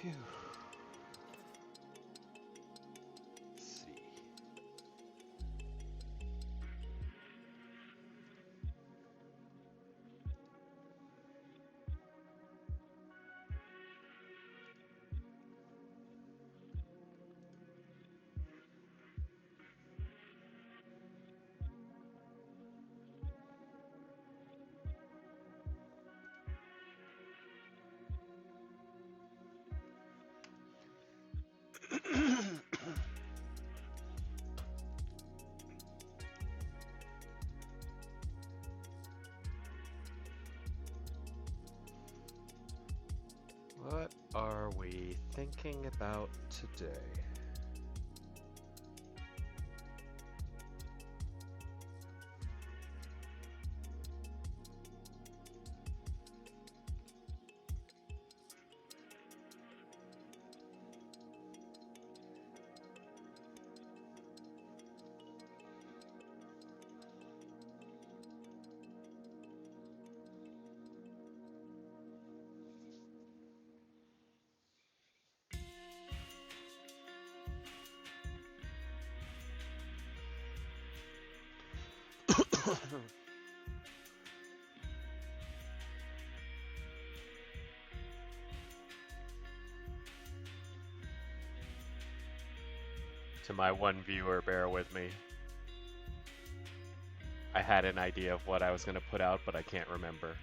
Phew. Let's see. What are we thinking about today? To my one viewer, bear with me. I had an idea of what I was going to put out, but I can't remember.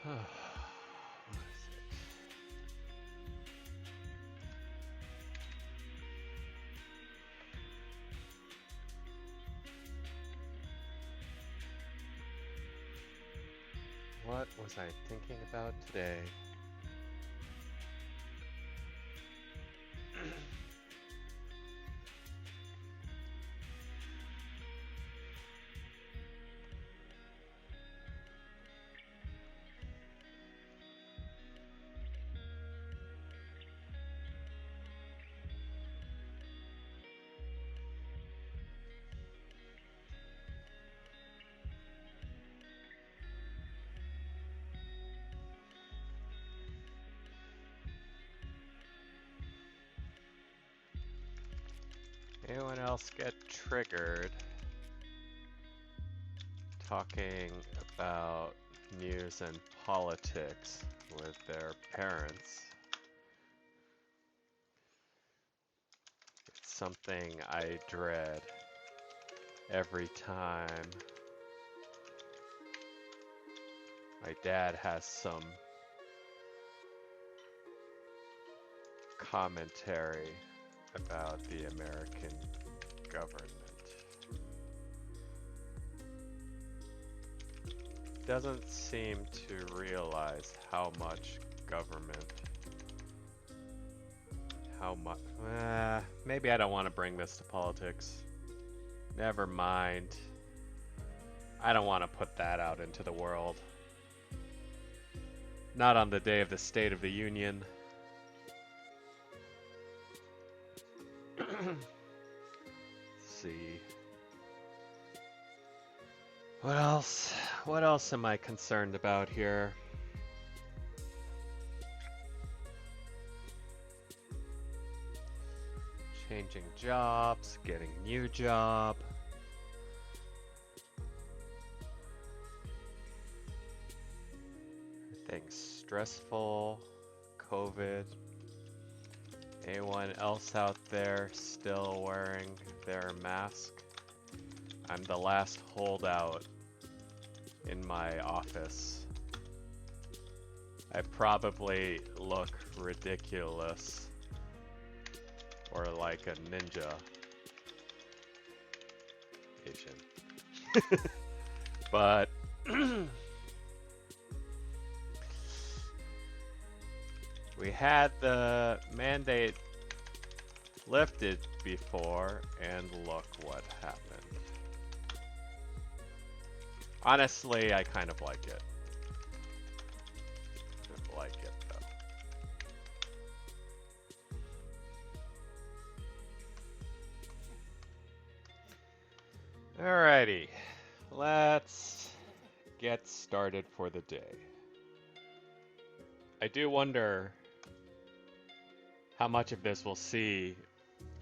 What is it? What was I thinking about today? Anyone else get triggered talking about news and politics with their parents? It's something I dread every time my dad has some commentary about the American government. Doesn't seem to realize how much government, maybe I don't want to bring this to politics. Never mind. I don't want to put that out into the world. Not on the day of the State of the Union. See. What else? What else am I concerned about here? Changing jobs, getting new job. Everything's stressful. COVID. Anyone else out there still wearing their mask? I'm the last holdout in my office. I probably look ridiculous. Or like a ninja. Asian. But we had the mandate lifted before, and look what happened. Honestly, I kind of like it. I like it though. Alrighty, let's get started for the day. I do wonder how much of this we'll see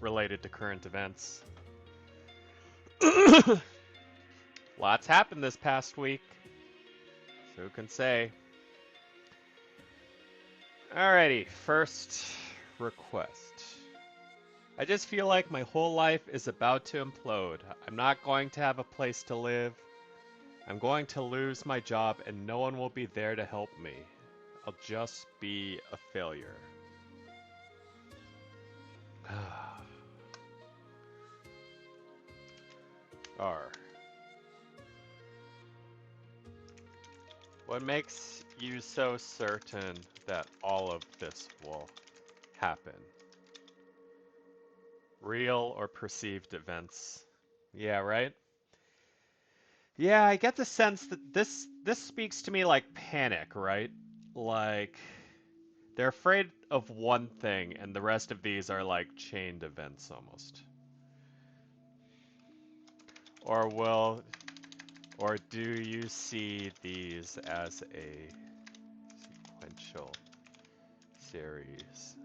related to current events. Lots happened this past week, so who can say? Alrighty, first request. I just feel like my whole life is about to implode. I'm not going to have a place to live. I'm going to lose my job and no one will be there to help me. I'll just be a failure. R. What makes you so certain that all of this will happen? Real or perceived events? Yeah, right? Yeah, I get the sense that this speaks to me like panic, right? Like they're afraid of one thing and the rest of these are like chained events almost. Or do you see these as a sequential series?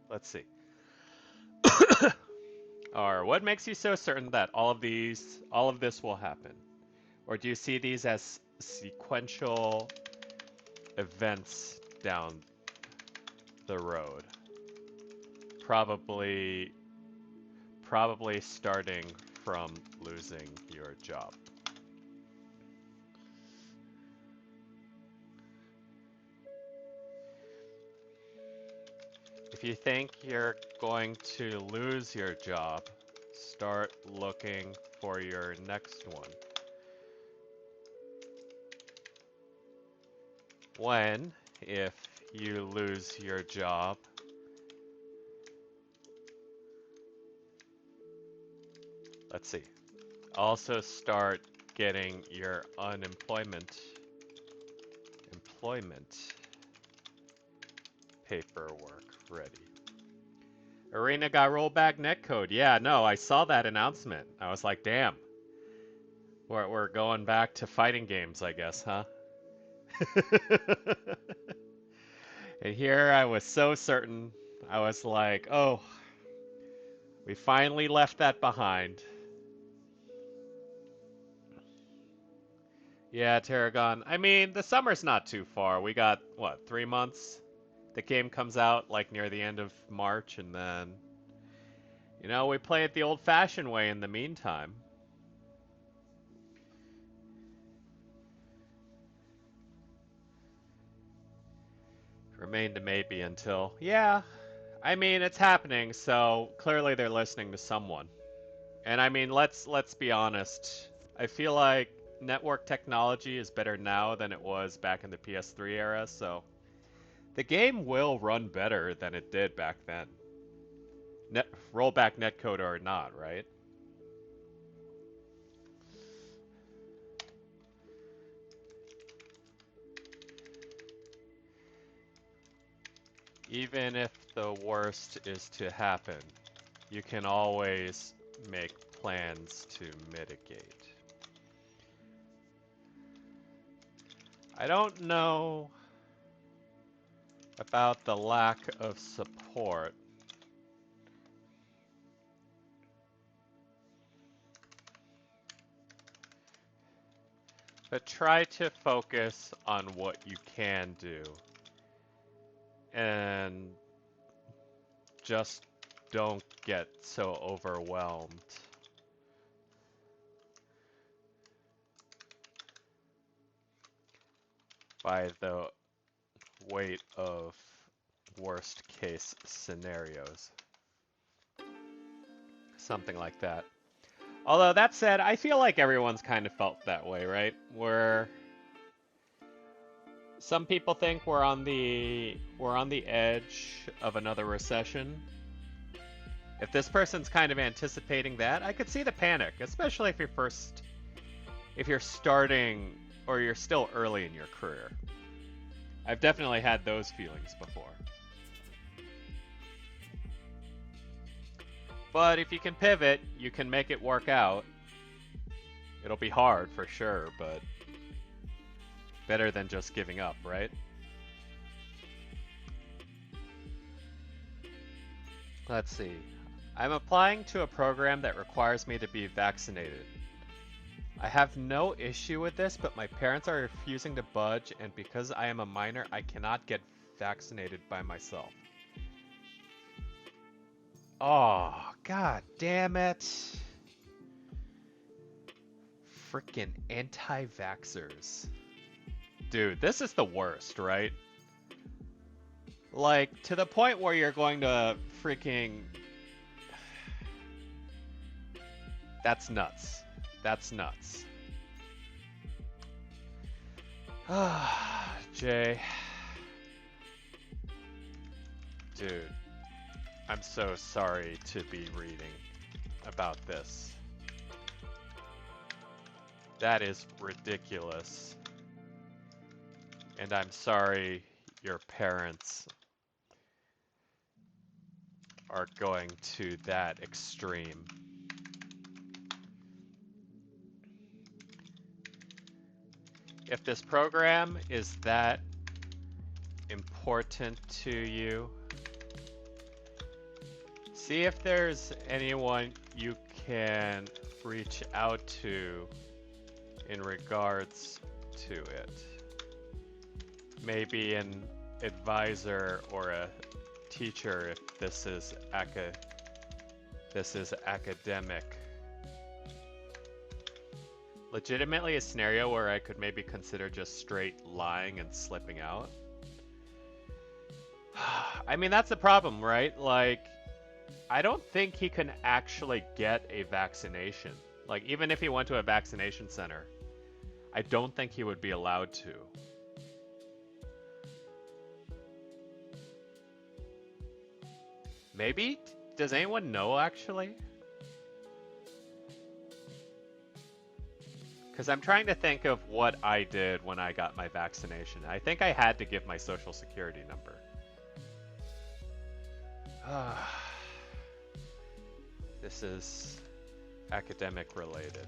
Let's see. Or what makes you so certain that all of this will happen? Or do you see these as sequential events down the road? Probably starting from losing your job. If you think you're going to lose your job, start looking for your next one. When, if you lose your job, let's see, also start getting your employment paperwork ready. Arena got rollback netcode. Yeah, no, I saw that announcement. I was like, damn. We're going back to fighting games, I guess, huh? And here I was so certain. I was like, oh, we finally left that behind. Yeah, Tarragon. I mean, the summer's not too far. We got, what, 3 months? The game comes out like near the end of March, and then, you know, we play it the old-fashioned way in the meantime. Remained a maybe until, yeah, I mean, it's happening, so clearly they're listening to someone. And I mean, let's be honest. I feel like network technology is better now than it was back in the PS3 era, so the game will run better than it did back then. Rollback netcode or not, right? Even if the worst is to happen, you can always make plans to mitigate. I don't know about the lack of support. But try to focus on what you can do. And just don't get so overwhelmed by the weight of worst case scenarios. Something like that. Although that said, I feel like everyone's kind of felt that way, right? Where some people think we're on the edge of another recession. If this person's kind of anticipating that, I could see the panic, especially if you're starting or you're still early in your career. I've definitely had those feelings before. But if you can pivot, you can make it work out. It'll be hard for sure, but better than just giving up, right? Let's see. I'm applying to a program that requires me to be vaccinated. I have no issue with this, but my parents are refusing to budge, and because I am a minor, I cannot get vaccinated by myself. Oh, god damn it. Freaking anti-vaxxers. Dude, this is the worst, right? Like, to the point where you're going to freaking... That's nuts. That's nuts. Ah, Jay. Dude. I'm so sorry to be reading about this. That is ridiculous. And I'm sorry your parents are going to that extreme. If this program is that important to you, see if there's anyone you can reach out to in regards to it. Maybe an advisor or a teacher if this is academic. Legitimately a scenario where I could maybe consider just straight lying and slipping out. I mean, that's the problem, right? Like, I don't think he can actually get a vaccination. Like, even if he went to a vaccination center, I don't think he would be allowed to. Maybe? Does anyone know, actually? Because I'm trying to think of what I did when I got my vaccination. I think I had to give my social security number. This is academic related.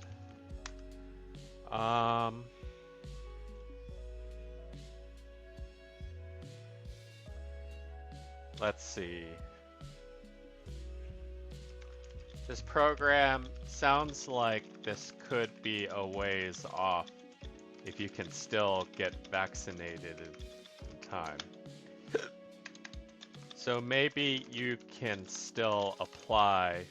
Let's see. This program sounds like this could be a ways off if you can still get vaccinated in time. So maybe you can still apply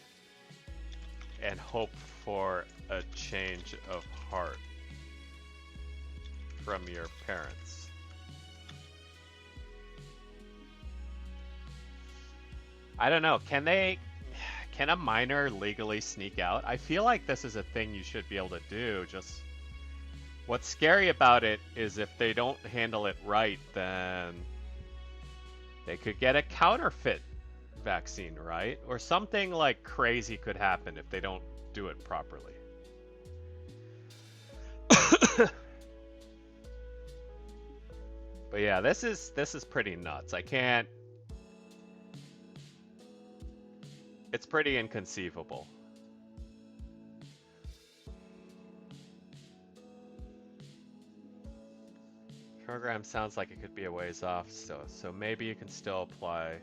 and hope for a change of heart from your parents. I don't know, can a minor legally sneak out? I feel like this is a thing you should be able to do. Just what's scary about it is if they don't handle it right, then they could get a counterfeit vaccine, right? Or something like crazy could happen if they don't do it properly. But yeah, this is pretty nuts. I can't. It's pretty inconceivable. Program sounds like it could be a ways off, so maybe you can still apply.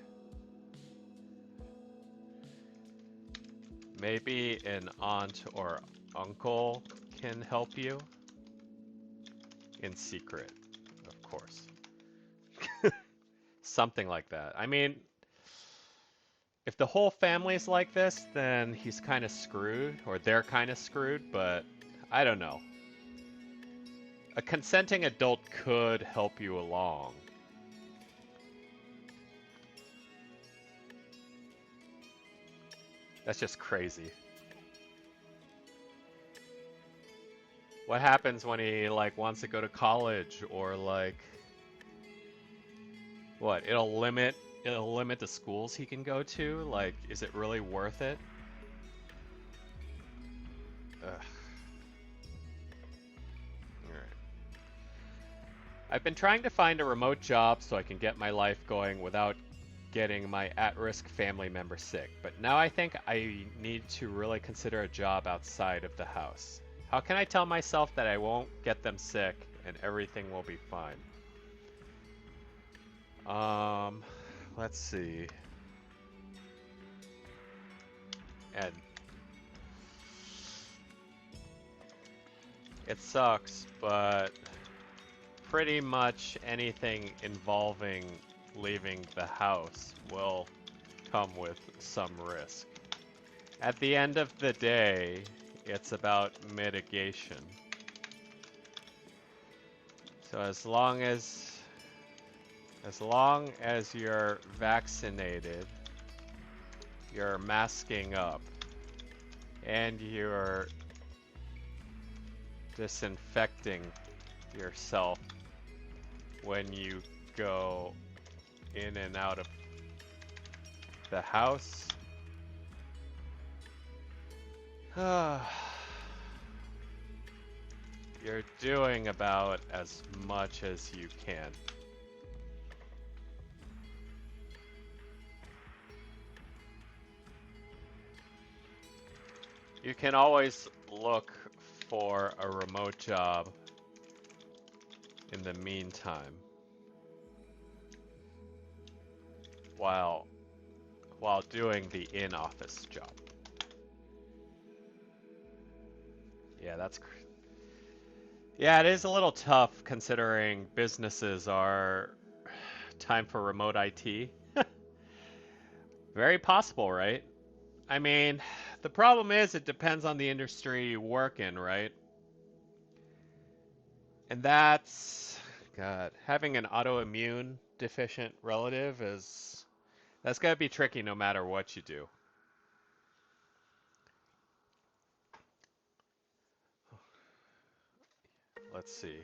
Maybe an aunt or uncle can help you. In secret, of course. Something like that. I mean, if the whole family's like this, then he's kind of screwed, or they're kind of screwed, but I don't know. A consenting adult could help you along. That's just crazy. What happens when he like wants to go to college or like what? It'll limit the schools he can go to? Like, is it really worth it? Ugh. Alright. I've been trying to find a remote job so I can get my life going without getting my at-risk family member sick, but now I think I need to really consider a job outside of the house. How can I tell myself that I won't get them sick and everything will be fine? Let's see. Ed. It sucks, but pretty much anything involving leaving the house will come with some risk. At the end of the day, it's about mitigation. So as long as you're vaccinated, you're masking up, and you're disinfecting yourself when you go in and out of the house, you're doing about as much as you can. You can always look for a remote job in the meantime while doing the in-office job. Yeah, yeah, it is a little tough considering businesses are time for remote IT. Very possible, right? I mean, the problem is it depends on the industry you work in, right? And that's, God, having an autoimmune deficient relative that's gotta be tricky no matter what you do. Let's see.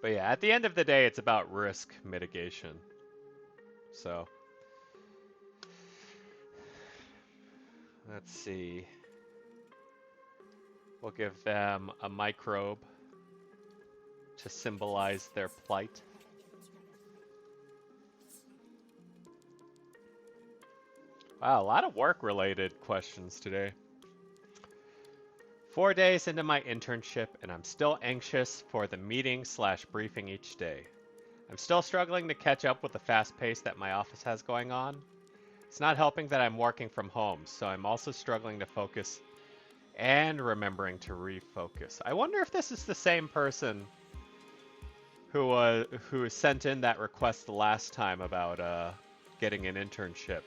But yeah, at the end of the day, it's about risk mitigation. So, let's see. We'll give them a microbe to symbolize their plight. Wow, a lot of work-related questions today. 4 days into my internship, and I'm still anxious for the meeting/briefing each day. I'm still struggling to catch up with the fast pace that my office has going on. It's not helping that I'm working from home, so I'm also struggling to focus and remembering to refocus. I wonder if this is the same person who sent in that request the last time about getting an internship.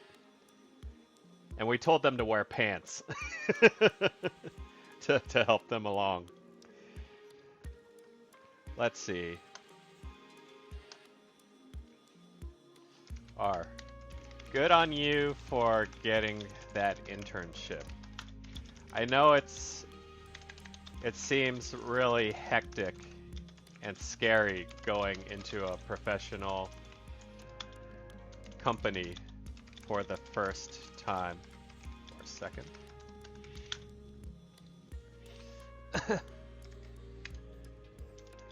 And we told them to wear pants to help them along. Let's see. R. Good on you for getting that internship. I know it seems really hectic and scary going into a professional company for the first time or second.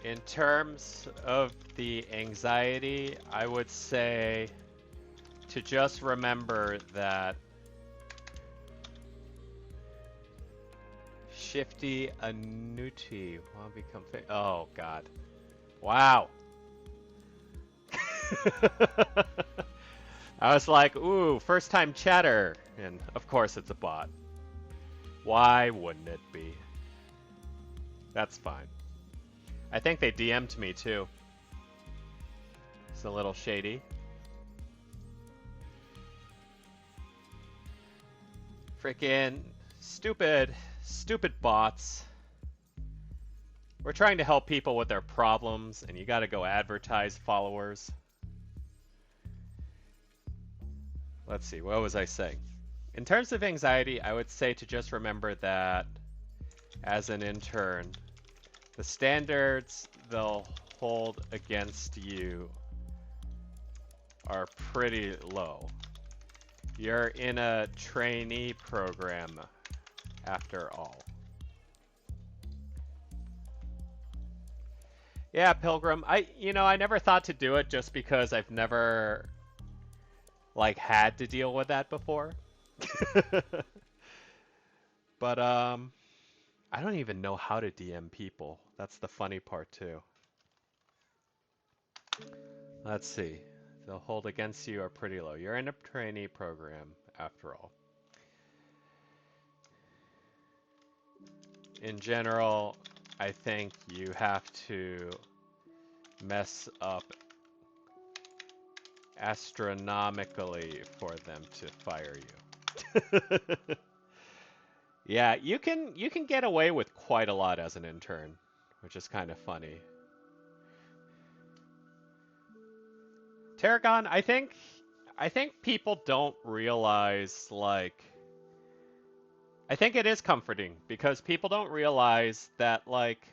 In terms of the anxiety, I would say to just remember that Shifty Anuti will become oh god. Wow. I was like, ooh, first time chatter. And of course it's a bot. Why wouldn't it be? That's fine. I think they DM'd me too. It's a little shady. Freaking stupid bots. We're trying to help people with their problems, and you gotta go advertise followers. Let's see, what was I saying? In terms of anxiety, I would say to just remember that as an intern, the standards they'll hold against you are pretty low. You're in a trainee program after all. Yeah, Pilgrim. I never thought to do it just because I've never like had to deal with that before. But I don't even know how to DM people. That's the funny part too. Let's see. The hold against you are pretty low. You're in a trainee program after all. In general, I think you have to mess up astronomically for them to fire you. Yeah, you can get away with quite a lot as an intern, which is kind of funny. Tarragon, I think people don't realize like I think it is comforting because people don't realize that like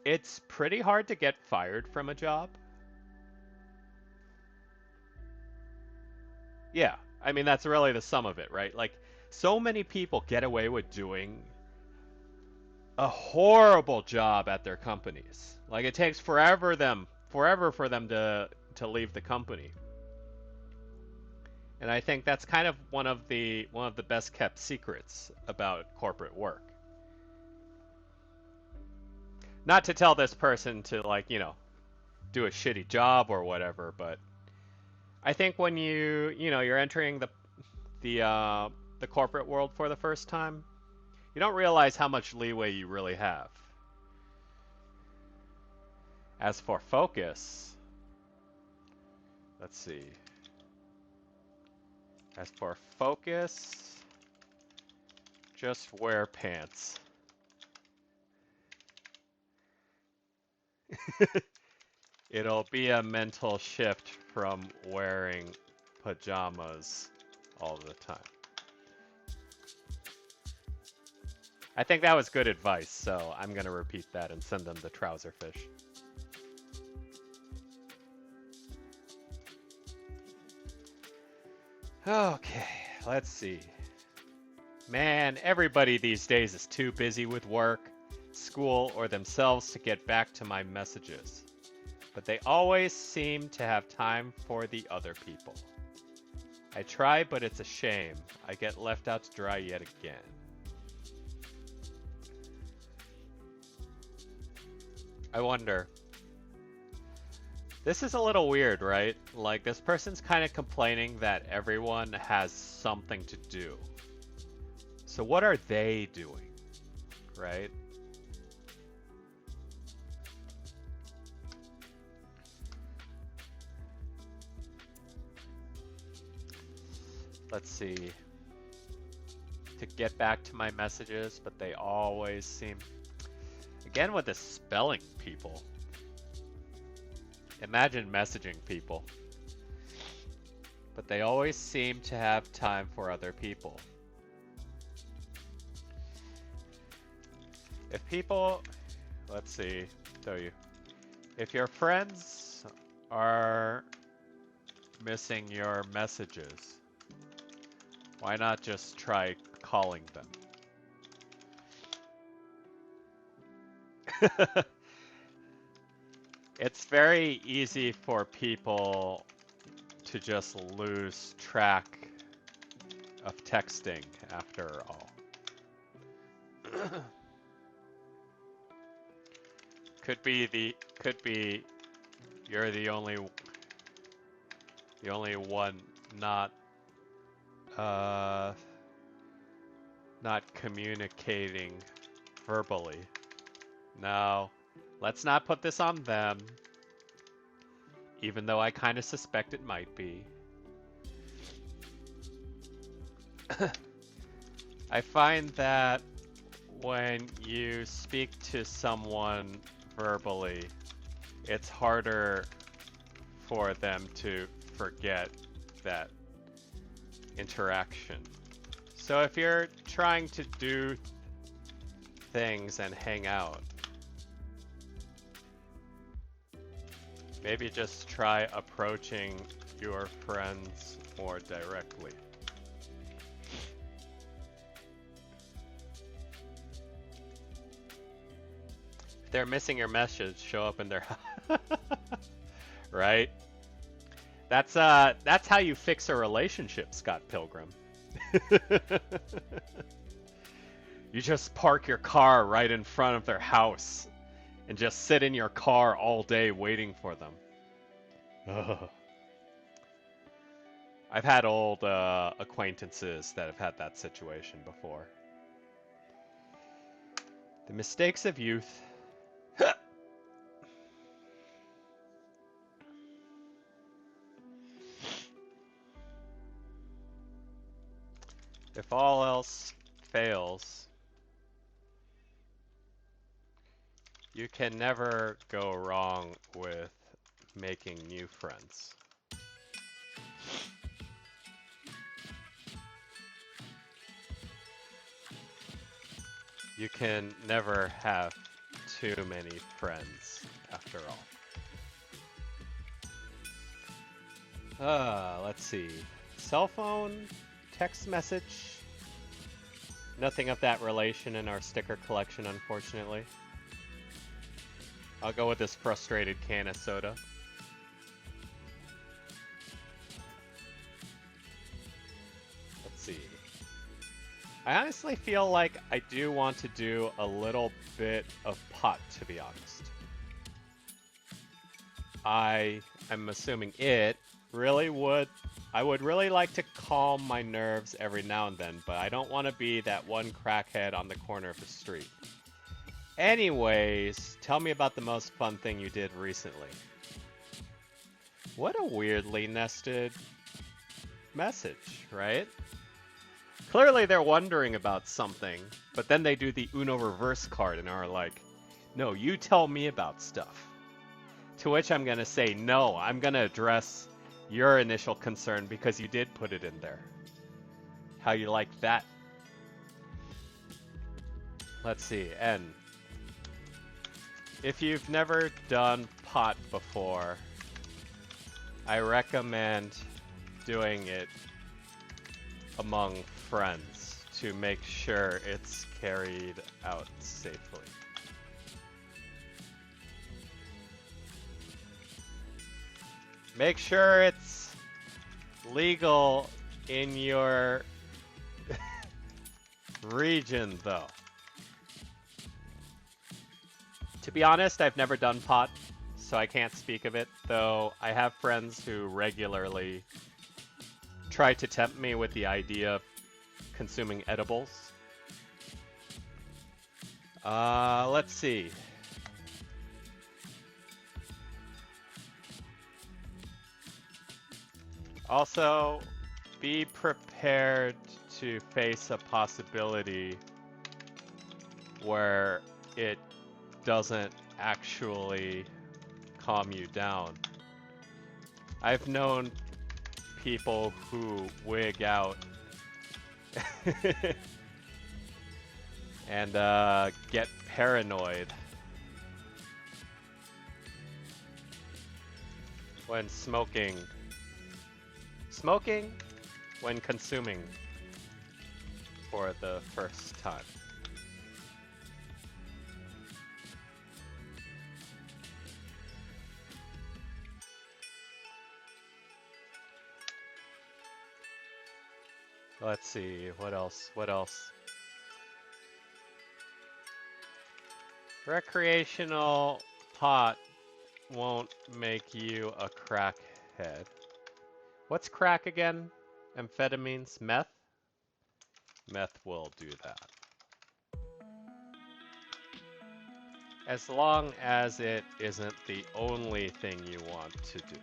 it's pretty hard to get fired from a job. Yeah, I mean that's really the sum of it, right? Like so many people get away with doing a horrible job at their companies. Like it takes forever for them to leave the company. And I think that's kind of one of the best kept secrets about corporate work. Not to tell this person to like, do a shitty job or whatever, but I think when you're entering the corporate world for the first time, you don't realize how much leeway you really have. As for focus, let's see. As for focus, just wear pants. It'll be a mental shift from wearing pajamas all the time. I think that was good advice, so I'm gonna repeat that and send them the trouser fish. Okay, let's see. Man, everybody these days is too busy with work, school, or themselves to get back to my messages. But they always seem to have time for the other people. I try, but it's a shame. I get left out to dry yet again. I wonder. This is a little weird, right? Like, this person's kind of complaining that everyone has something to do. So what are they doing, right? Let's see. To get back to my messages, but they always seem... Again with the spelling, people. Imagine messaging people. But they always seem to have time for other people. If people... Let's see. Show you. If your friends are missing your messages, why not just try calling them? It's very easy for people to just lose track of texting after all. Could be you're the only one not not communicating verbally. No, let's not put this on them, even though I kind of suspect it might be. I find that when you speak to someone verbally, it's harder for them to forget that interaction. So if you're trying to do things and hang out, maybe just try approaching your friends more directly. If they're missing your message, show up in their right? That's how you fix a relationship, Scott Pilgrim. You just park your car right in front of their house and just sit in your car all day waiting for them. Ugh. I've had old acquaintances that have had that situation before. The mistakes of youth. If all else fails, you can never go wrong with making new friends. You can never have too many friends, after all. Let's see. Cell phone, text message. Nothing of that relation in our sticker collection, unfortunately. I'll go with this frustrated can of soda. Let's see. I honestly feel like I do want to do a little bit of pot, to be honest. I am assuming I would really like to calm my nerves every now and then, but I don't want to be that one crackhead on the corner of the street. Anyways, tell me about the most fun thing you did recently. What a weirdly nested message, right? Clearly they're wondering about something, but then they do the Uno reverse card and are like, no, you tell me about stuff. To which I'm going to say, no, I'm going to address your initial concern because you did put it in there. How you like that? Let's see, N. If you've never done pot before, I recommend doing it among friends to make sure it's carried out safely. Make sure it's legal in your region, though. To be honest, I've never done pot, so I can't speak of it, though I have friends who regularly try to tempt me with the idea of consuming edibles. Let's see. Also, be prepared to face a possibility where it doesn't actually calm you down. I've known people who wig out and get paranoid when smoking when consuming for the first time. Let's see, what else? Recreational pot won't make you a crackhead. What's crack again? Amphetamines? Meth? Meth will do that. As long as it isn't the only thing you want to do.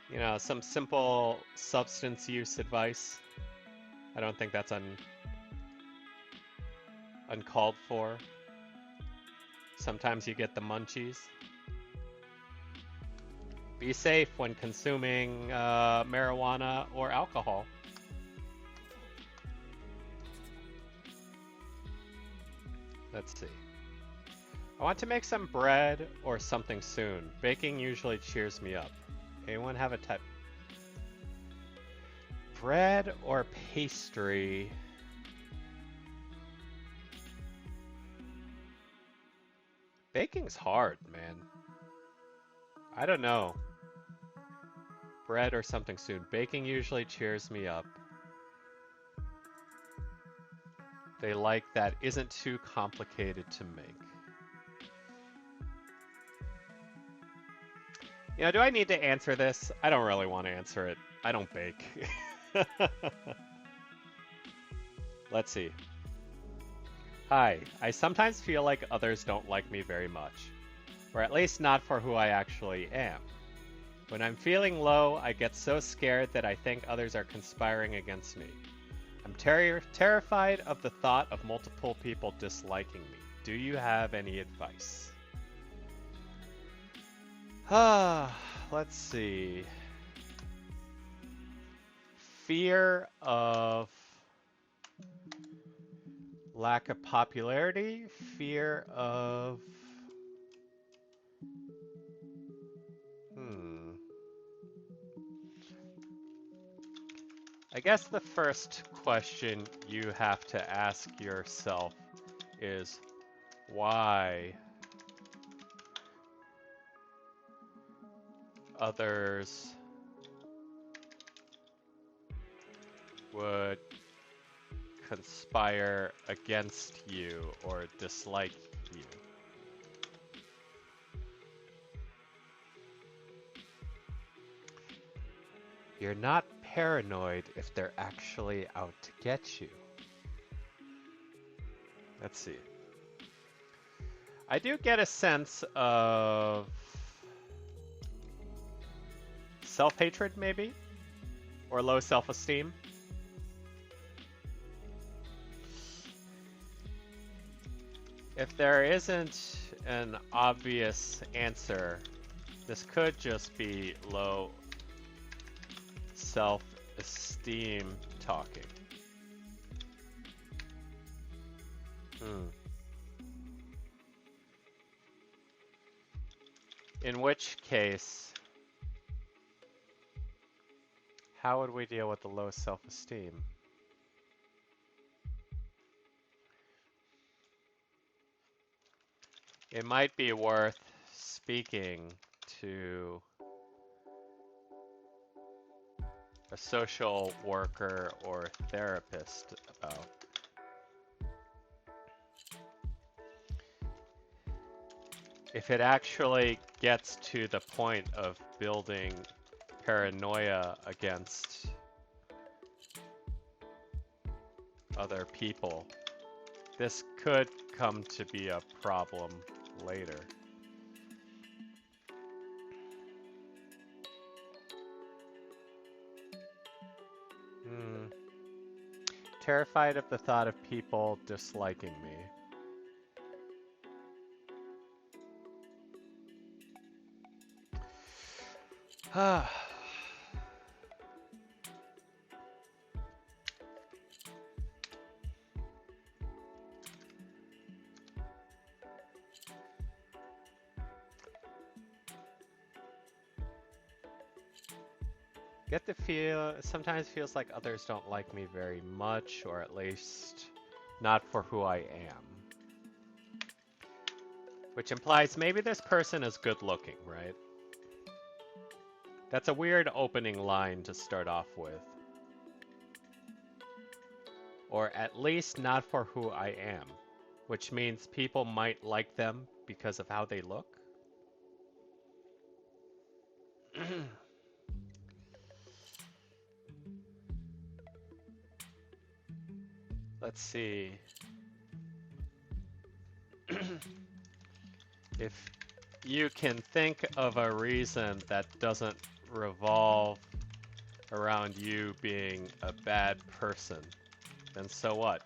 You know, some simple substance use advice. I don't think that's uncalled for. Sometimes you get the munchies. Be safe when consuming marijuana or alcohol. Let's see. I want to make some bread or something soon. Baking usually cheers me up. Anyone have a type? Bread or pastry? Baking's hard, man. I don't know. Bread or something soon. Baking usually cheers me up. They like that isn't too complicated to make. You know, do I need to answer this? I don't really want to answer it. I don't bake. Let's see. Hi, I sometimes feel like others don't like me very much, or at least not for who I actually am. When I'm feeling low, I get so scared that I think others are conspiring against me. I'm terrified of the thought of multiple people disliking me. Do you have any advice? Let's see. Fear of lack of popularity, fear of... I guess the first question you have to ask yourself is why others would conspire against you or dislike you. You're not paranoid if they're actually out to get you. Let's see. I do get a sense of self-hatred, maybe? Or low self-esteem? If there isn't an obvious answer, this could just be low self-esteem talking. In which case, how would we deal with the low self-esteem? It might be worth speaking to a social worker or therapist about. If it actually gets to the point of building paranoia against other people, this could come to be a problem later. Terrified of the thought of people disliking me. Get the feel, sometimes feels like others don't like me very much, or at least not for who I am. Which implies maybe this person is good looking, right? That's a weird opening line to start off with. Or at least not for who I am, which means people might like them because of how they look. Let's see. If you can think of a reason that doesn't revolve around you being a bad person, then so what?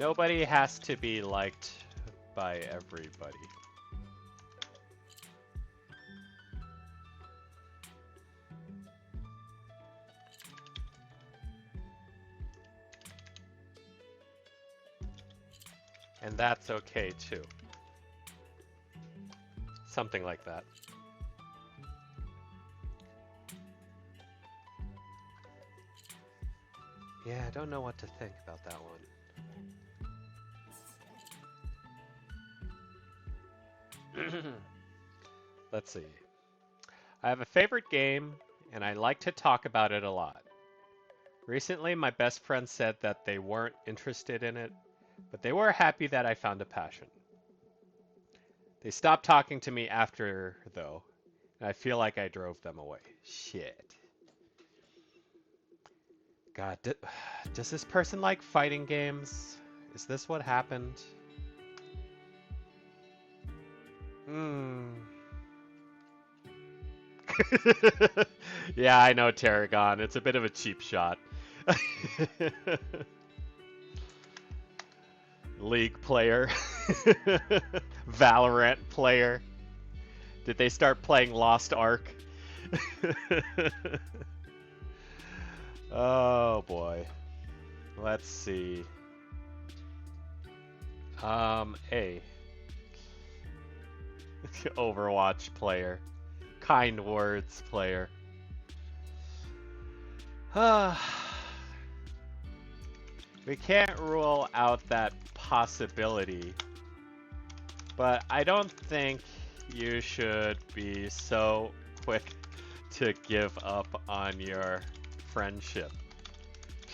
Nobody has to be liked by everybody. And that's okay too. Something like that. Yeah, I don't know what to think about that one. Let's see. I have a favorite game, and I like to talk about it a lot. Recently, my best friend said that they weren't interested in it, but they were happy that I found a passion. They stopped talking to me after, though, and I feel like I drove them away. Shit. God, does this person like fighting games? Is this what happened? Yeah, I know, Tarragon. It's a bit of a cheap shot. League player. Valorant player. Did they start playing Lost Ark? Oh boy. Let's see. A. Overwatch player. Kind words player. We can't rule out that possibility, but I don't think you should be so quick to give up on your friendship.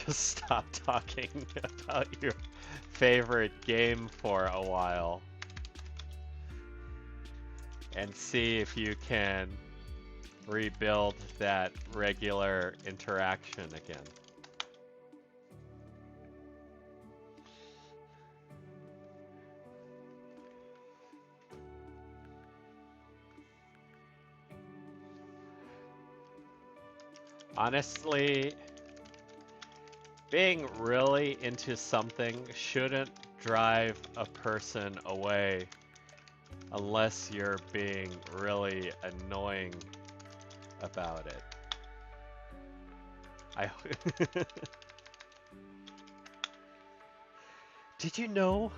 Just stop talking about your favorite game for a while and see if you can rebuild that regular interaction again. Honestly, being really into something shouldn't drive a person away unless you're being really annoying about it. Did you know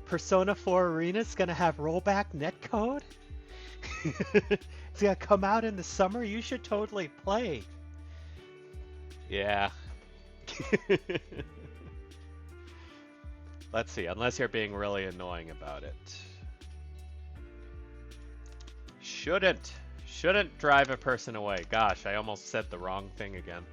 Persona 4 Arena's gonna have rollback netcode? It's gonna come out in the summer. You should totally play. Yeah. Let's see, unless you're being really annoying about it. Shouldn't drive a person away. Gosh, I almost said the wrong thing again.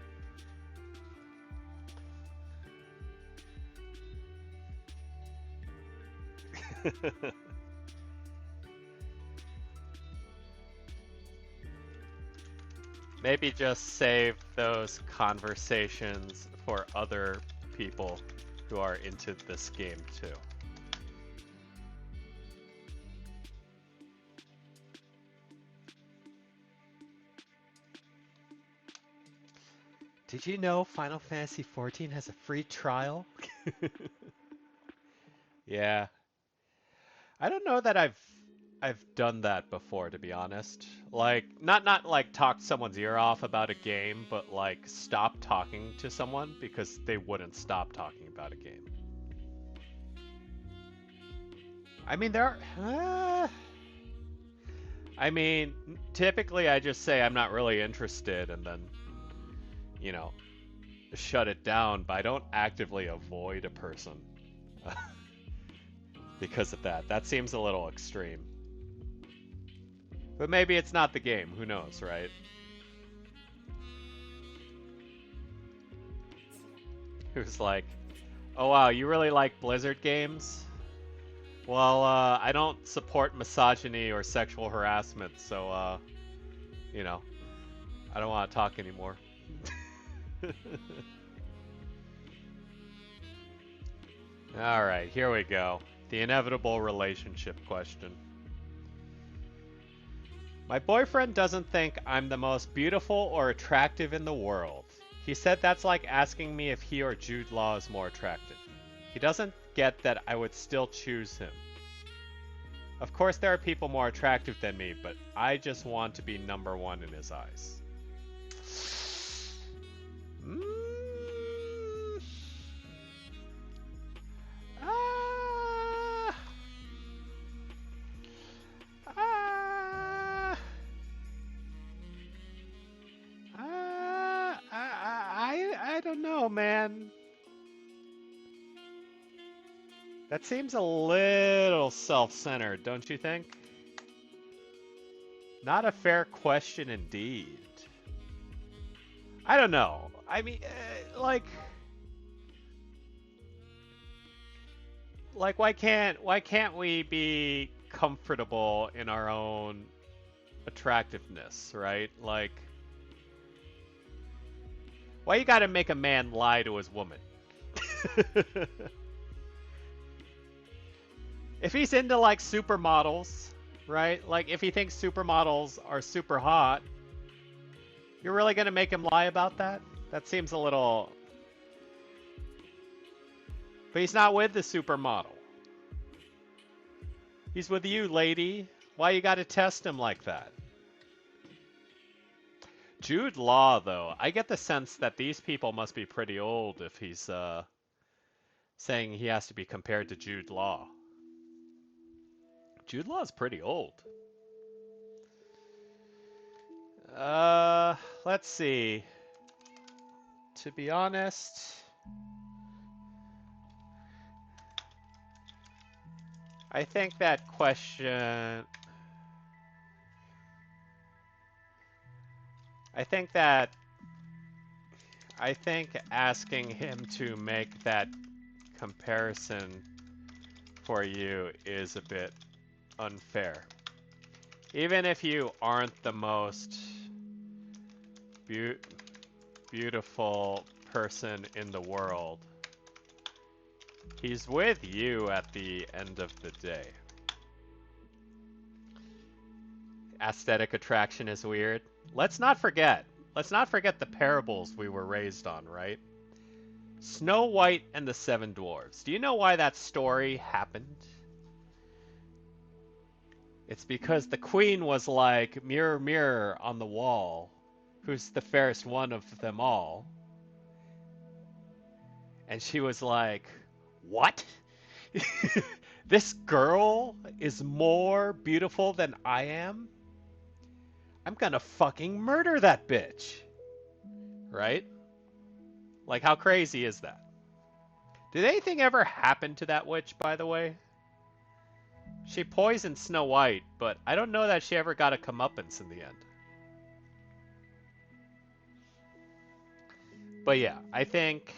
Maybe just save those conversations for other people who are into this game too. Did you know Final Fantasy XIV has a free trial? Yeah. I don't know that I've done that before, to be honest. Like, not like talk someone's ear off about a game, but like stop talking to someone because they wouldn't stop talking about a game. I mean, I mean, typically I just say I'm not really interested and then, you know, shut it down, but I don't actively avoid a person because of that. That seems a little extreme. But maybe it's not the game. Who knows, right? Who's like, oh wow, you really like Blizzard games? Well, I don't support misogyny or sexual harassment, so, you know, I don't want to talk anymore. Alright, here we go. The inevitable relationship question. My boyfriend doesn't think I'm the most beautiful or attractive in the world. He said that's like asking me if he or Jude Law is more attractive. He doesn't forget that I would still choose him. Of course, there are people more attractive than me, but I just want to be number one in his eyes. Mm. Ah. Ah. I don't know, man. That seems a little self-centered, don't you think? Not a fair question indeed. I don't know. I mean, why can't we be comfortable in our own attractiveness, right? Like, why you gotta make a man lie to his woman? If he's into like supermodels, right? Like if he thinks supermodels are super hot, you're really gonna make him lie about that? That seems a little. But he's not with the supermodel. He's with you, lady. Why you gotta test him like that? Jude Law, though, I get the sense that these people must be pretty old if he's saying he has to be compared to Jude Law. Jude Law's pretty old. Let's see. To be honest, I think that question. I think asking him to make that comparison for you is a bit unfair. Even if you aren't the most beautiful person in the world, he's with you at the end of the day. Aesthetic attraction is weird. Let's not forget the parables we were raised on, right? Snow White and the Seven Dwarfs. Do you know why that story happened? It's because the queen was like, mirror, mirror on the wall, who's the fairest one of them all? And she was like, what? This girl is more beautiful than I am? I'm gonna fucking murder that bitch. Right? Like, how crazy is that? Did anything ever happen to that witch, by the way? She poisoned Snow White, but I don't know that she ever got a comeuppance in the end. But yeah, I think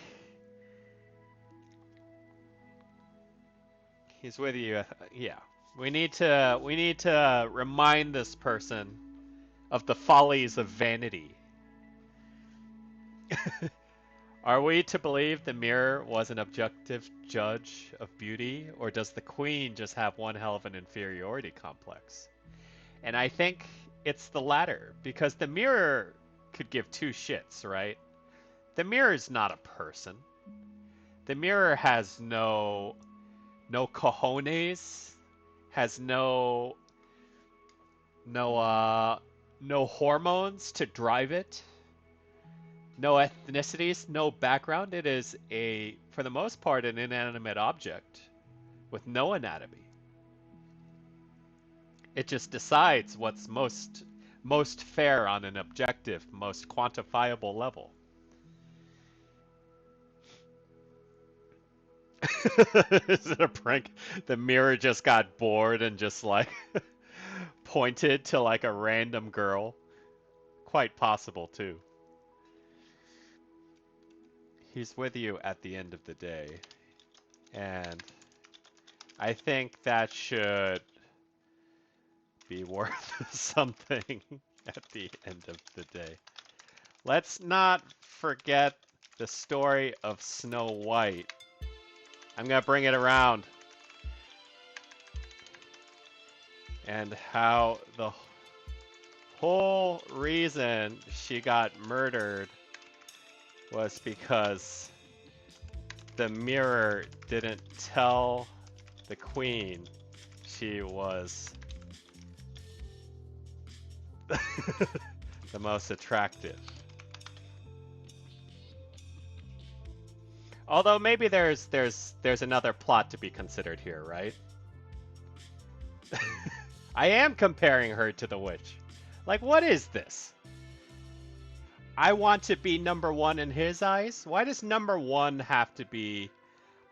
he's with you. Yeah, we need to remind this person of the follies of vanity. Are we to believe the mirror was an objective judge of beauty, or does the queen just have one hell of an inferiority complex? And I think it's the latter, because the mirror could give two shits, right? The mirror is not a person. The mirror has no cojones, has no hormones to drive it. No ethnicities, no background. It is for the most part, an inanimate object with no anatomy. It just decides what's most fair on an objective, most quantifiable level. Is it a prank? The mirror just got bored and just like pointed to like a random girl. Quite possible too. He's with you at the end of the day. And I think that should be worth something at the end of the day. Let's not forget the story of Snow White. I'm going to bring it around. And how the whole reason she got murdered was because the mirror didn't tell the queen she was the most attractive. Although maybe there's another plot to be considered here, right? I am comparing her to the witch. Like, what is this? I want to be number one in his eyes? Why does number one have to be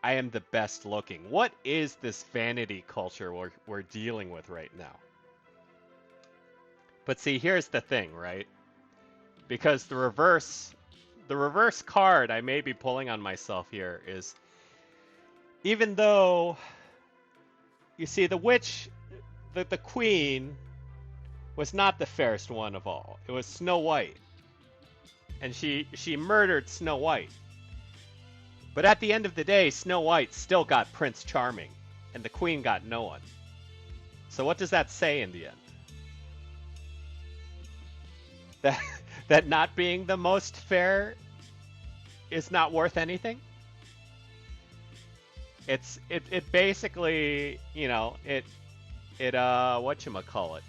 I am the best looking? What is this vanity culture we're dealing with right now? But see, here's the thing, right? Because the reverse card I may be pulling on myself here is, even though, you see, the witch, the queen, was not the fairest one of all. It was Snow White. And she murdered Snow White. But at the end of the day, Snow White still got Prince Charming, and the queen got no one. So what does that say in the end? That not being the most fair is not worth anything? It basically, you know, it whatchamacallit,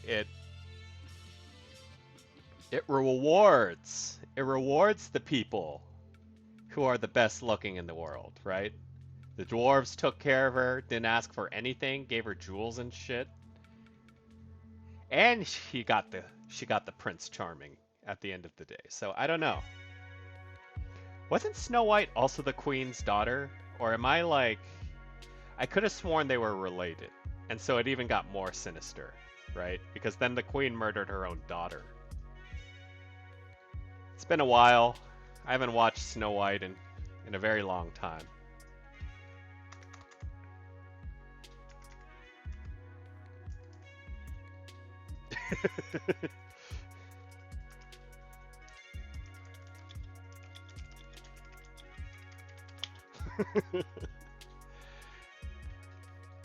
it rewards the people who are the best looking in the world, right? The dwarves took care of her, didn't ask for anything, gave her jewels and shit. And she got the Prince Charming at the end of the day. So I don't know. Wasn't Snow White also the queen's daughter? Or am I like, I could have sworn they were related. And so it even got more sinister, right? Because then the queen murdered her own daughter. It's been a while. I haven't watched Snow White in a very long time.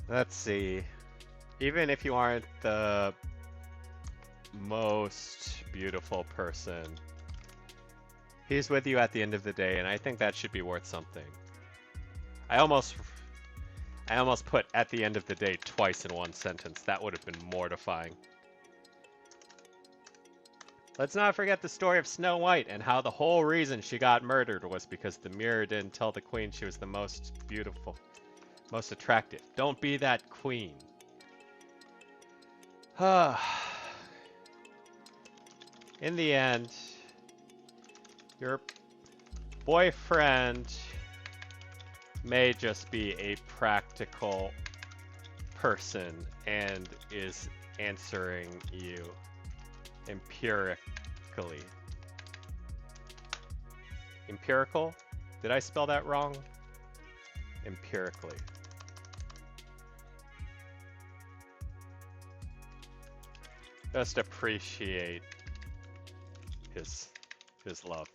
Let's see. Even if you aren't the most beautiful person, he's with you at the end of the day, and I think that should be worth something. I almost put at the end of the day twice in one sentence. That would have been mortifying. Let's not forget the story of Snow White and how the whole reason she got murdered was because the mirror didn't tell the queen she was the most beautiful, most attractive. Don't be that queen. In the end, your boyfriend may just be a practical person and is answering you empirically. Empirical? Did I spell that wrong? Empirically. Just appreciate his love.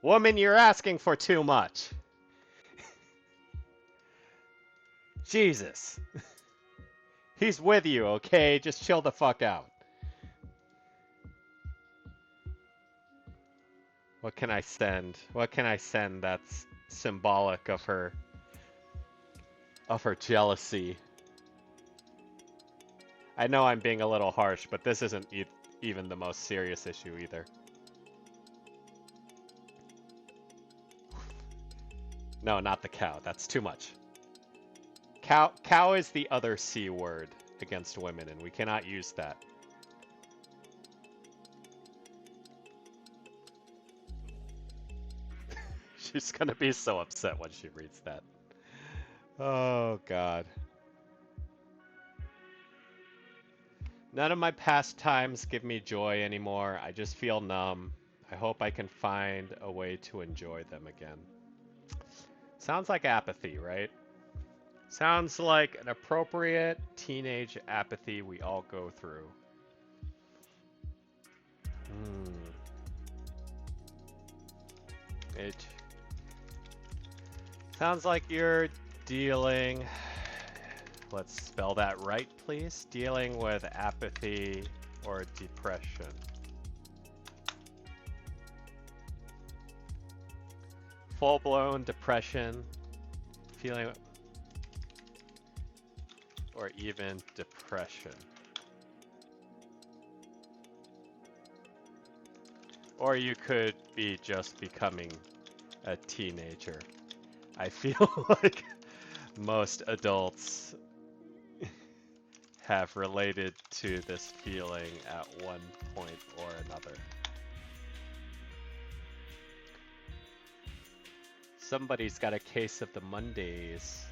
Woman, you're asking for too much. Jesus. He's with you, okay? Just chill the fuck out. What can I send? What can I send that's symbolic of her jealousy? I know I'm being a little harsh, but this isn't even the most serious issue either. No, not the cow. That's too much. Cow is the other C word against women, and we cannot use that. She's gonna be so upset when she reads that. Oh, God. None of my pastimes give me joy anymore. I just feel numb. I hope I can find a way to enjoy them again. Sounds like apathy, right? Sounds like an appropriate teenage apathy we all go through. It sounds like you're dealing... Let's spell that right, please. Dealing with apathy or depression. full-blown depression, feeling, or even depression. Or you could be just becoming a teenager. I feel like most adults have related to this feeling at one point or another. Somebody's got a case of the Mondays.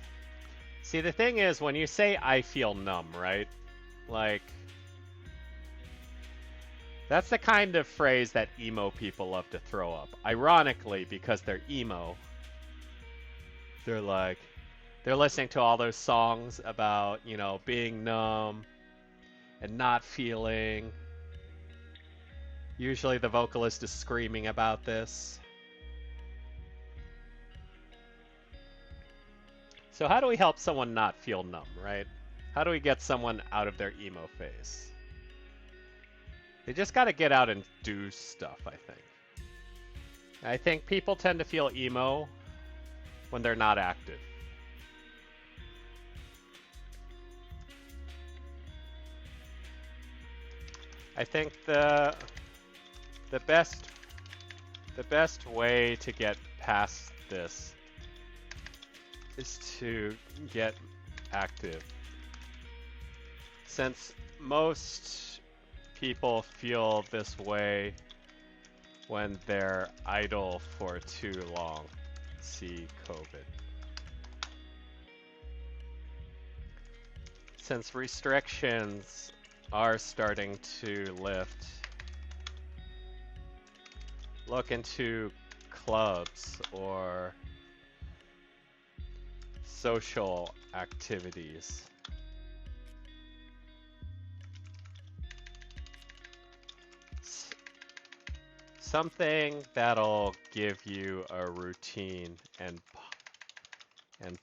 See, the thing is, when you say I feel numb, right? Like, that's the kind of phrase that emo people love to throw up. Ironically, because they're emo, they're like, they're listening to all those songs about, you know, being numb and not feeling. Usually the vocalist is screaming about this. So how do we help someone not feel numb, right? How do we get someone out of their emo phase? They just got to get out and do stuff, I think. I think people tend to feel emo when they're not active. I think the best way to get past this is to get active. Since most people feel this way when they're idle for too long. See COVID. Since restrictions are starting to lift, look into clubs or social activities. Something that'll give you a routine and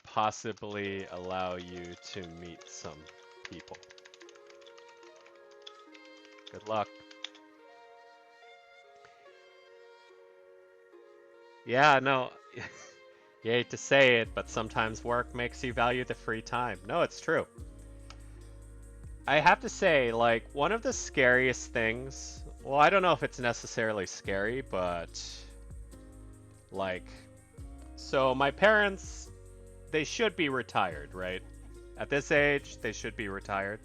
possibly allow you to meet some people. Good luck. Yeah, no, you hate to say it, but sometimes work makes you value the free time. No, it's true. I have to say, like, one of the scariest things, well, I don't know if it's necessarily scary, but, like, so my parents, they should be retired, right? At this age, they should be retired.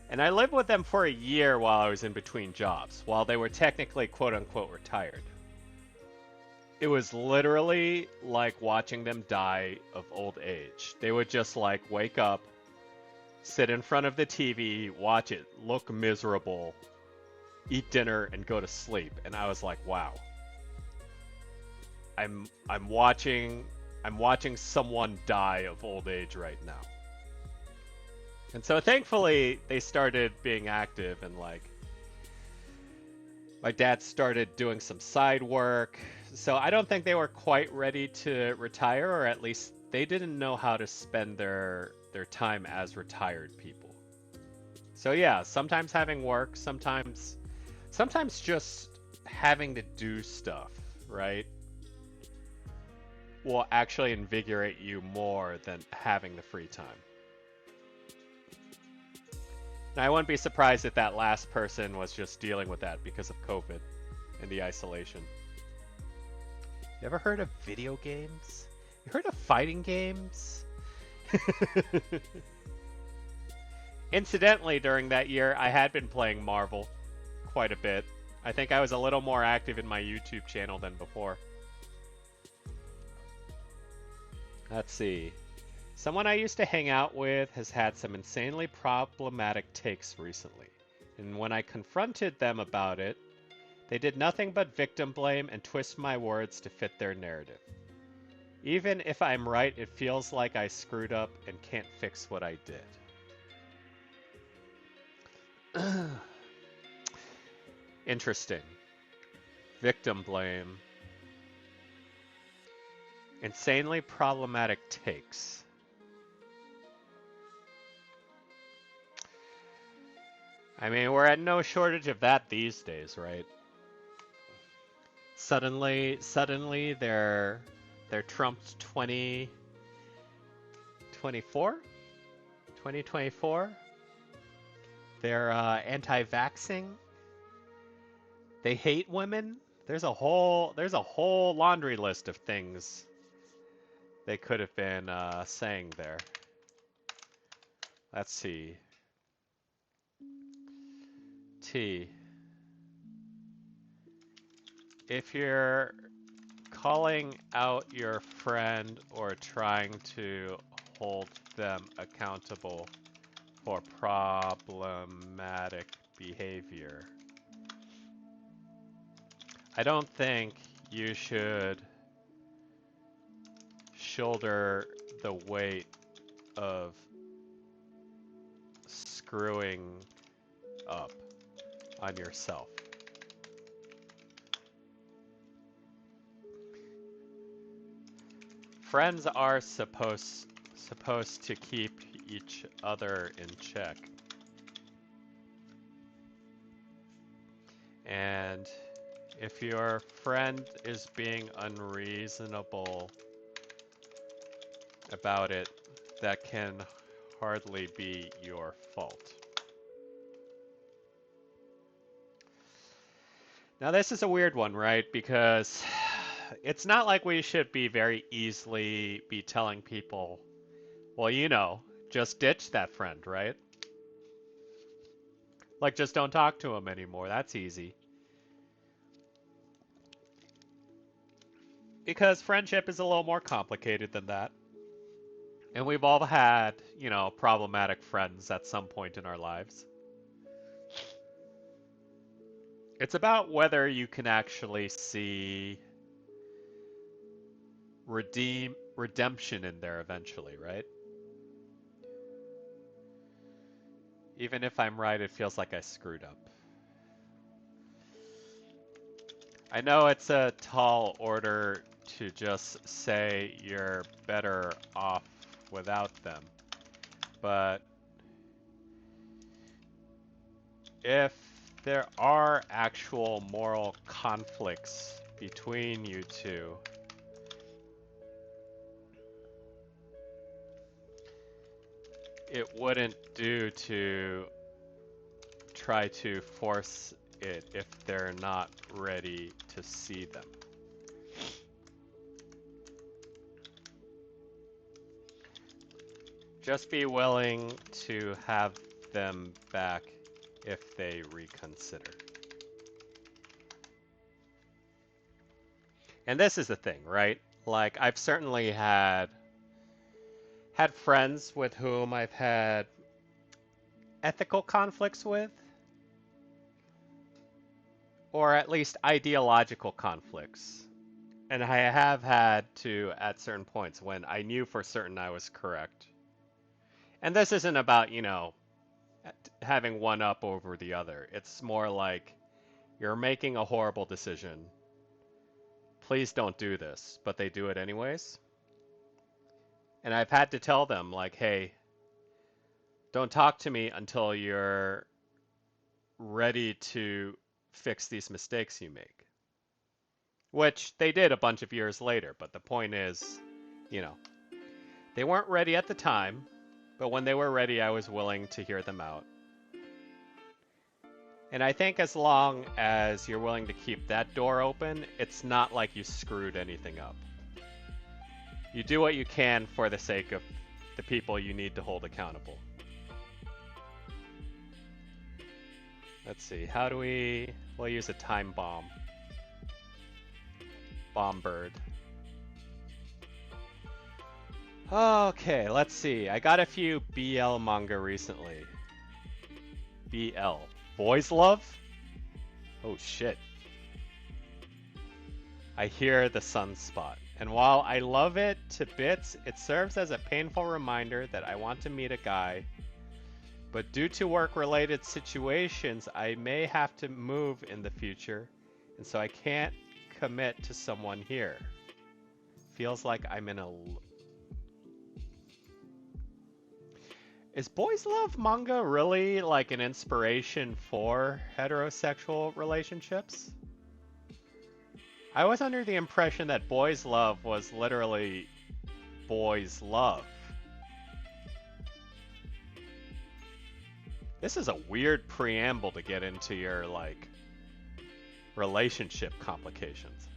And I lived with them for a year while I was in between jobs, while they were technically quote-unquote retired. It was literally like watching them die of old age. They would just like wake up, sit in front of the TV, watch it, look miserable, eat dinner, and go to sleep. And I was like, wow. I'm watching someone die of old age right now. And so thankfully they started being active, and like my dad started doing some side work. So I don't think they were quite ready to retire, or at least they didn't know how to spend their time as retired people. So yeah, sometimes having work, sometimes just having to do stuff, right, will actually invigorate you more than having the free time. Now, I wouldn't be surprised if that last person was just dealing with that because of COVID and the isolation. You ever heard of video games? You heard of fighting games? Incidentally, during that year, I had been playing Marvel quite a bit. I think I was a little more active in my YouTube channel than before. Let's see. Someone I used to hang out with has had some insanely problematic takes recently, and when I confronted them about it, they did nothing but victim blame and twist my words to fit their narrative. Even if I'm right, it feels like I screwed up and can't fix what I did. Interesting. Victim blame. Insanely problematic takes. I mean, we're at no shortage of that these days, right? Suddenly they're trumped 2024, 2024. They're anti-vaxxing. They hate women. There's a whole laundry list of things they could have been saying there. Let's see. T. If you're calling out your friend or trying to hold them accountable for problematic behavior, I don't think you should shoulder the weight of screwing up on yourself. Friends are supposed to keep each other in check. And if your friend is being unreasonable about it, that can hardly be your fault. Now this is a weird one, right? Because it's not like we should be very easily be telling people, well, just ditch that friend, right? Like, just don't talk to him anymore. That's easy. Because friendship is a little more complicated than that. And we've all had, problematic friends at some point in our lives. It's about whether you can actually see redemption in there eventually, right? Even if I'm right, it feels like I screwed up. I know it's a tall order to just say you're better off without them, but if there are actual moral conflicts between you two, it wouldn't do to try to force it if they're not ready to see them. Just be willing to have them back if they reconsider. And this is the thing, right? Like, I've certainly had friends with whom I've had ethical conflicts with, or at least ideological conflicts. And I have had to at certain points when I knew for certain I was correct. And this isn't about, having one up over the other. It's more like, you're making a horrible decision. Please don't do this. But they do it anyways. And I've had to tell them, like, hey, don't talk to me until you're ready to fix these mistakes you make. Which they did a bunch of years later. But the point is, they weren't ready at the time. But when they were ready, I was willing to hear them out. And I think as long as you're willing to keep that door open, it's not like you screwed anything up. You do what you can for the sake of the people you need to hold accountable. Let's see, how do we'll use a time bomb. Bomb bird. Okay, let's see. I got a few BL manga recently. BL. Boys love? Oh shit. I hear the sunspot. And while I love it to bits, it serves as a painful reminder that I want to meet a guy. But due to work-related situations, I may have to move in the future, and so I can't commit to someone here. Feels like I'm in a... Is boys love manga really like an inspiration for heterosexual relationships? I was under the impression that boys love was literally boys love. This is a weird preamble to get into your, like, relationship complications.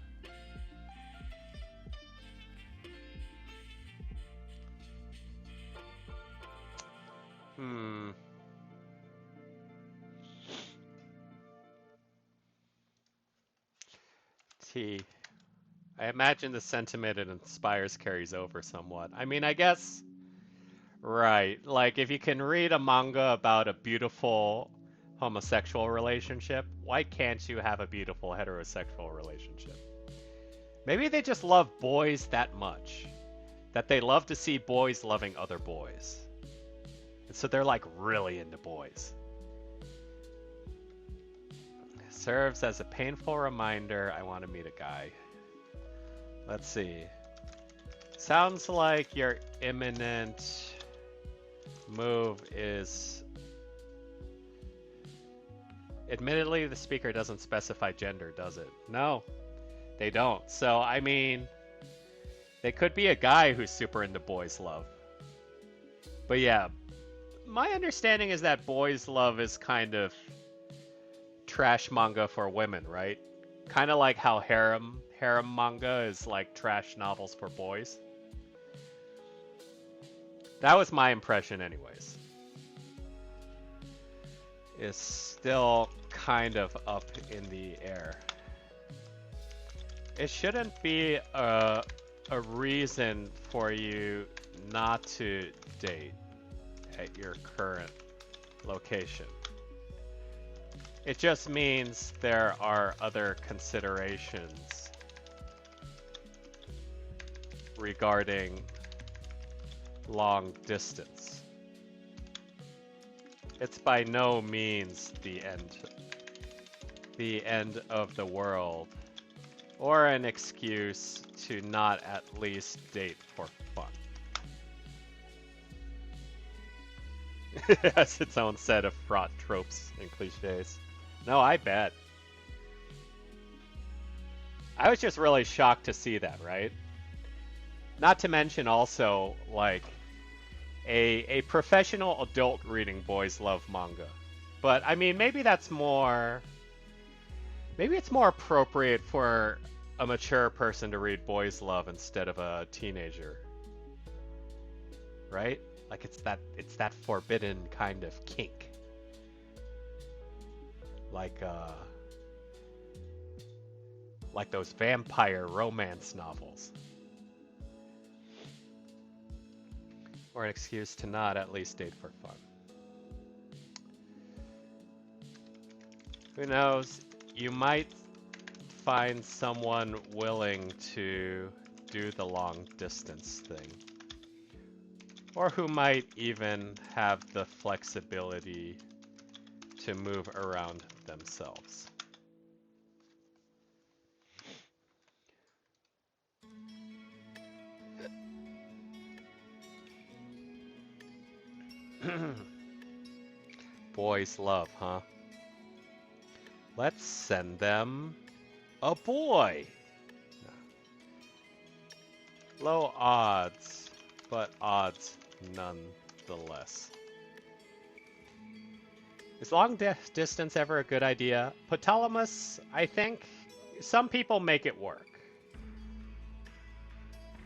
Hmm. T. I imagine the sentiment it inspires carries over somewhat. I mean, I guess, right. Like, if you can read a manga about a beautiful homosexual relationship, why can't you have a beautiful heterosexual relationship? Maybe they just love boys that much, that they love to see boys loving other boys. And so they're like really into boys. Serves as a painful reminder I want to meet a guy. Let's see. Sounds like your imminent move is... Admittedly, the speaker doesn't specify gender, does it? No, they don't. So, I mean, they could be a guy who's super into boys' love. But yeah, my understanding is that boys' love is kind of trash manga for women, right? Kind of like how harem manga is like trash novels for boys. That was my impression anyways. Is still kind of up in the air. It shouldn't be a reason for you not to date at your current location. It just means there are other considerations regarding long distance. It's by no means the end of the world, or an excuse to not at least date for fun. It has its own set of fraught tropes and cliches. No, I bet. I was just really shocked to see that, right? Not to mention also, like, a professional adult reading boys love manga. But, I mean, maybe it's more appropriate for a mature person to read boys love instead of a teenager. Right? Like, it's that forbidden kind of kink. Like those vampire romance novels. Or an excuse to not at least date for fun. Who knows? You might find someone willing to do the long distance thing. Or who might even have the flexibility to move around themselves. Boys love, huh? Let's send them a boy. Low odds, but odds nonetheless. Is long distance ever a good idea? Ptolemus, I think some people make it work.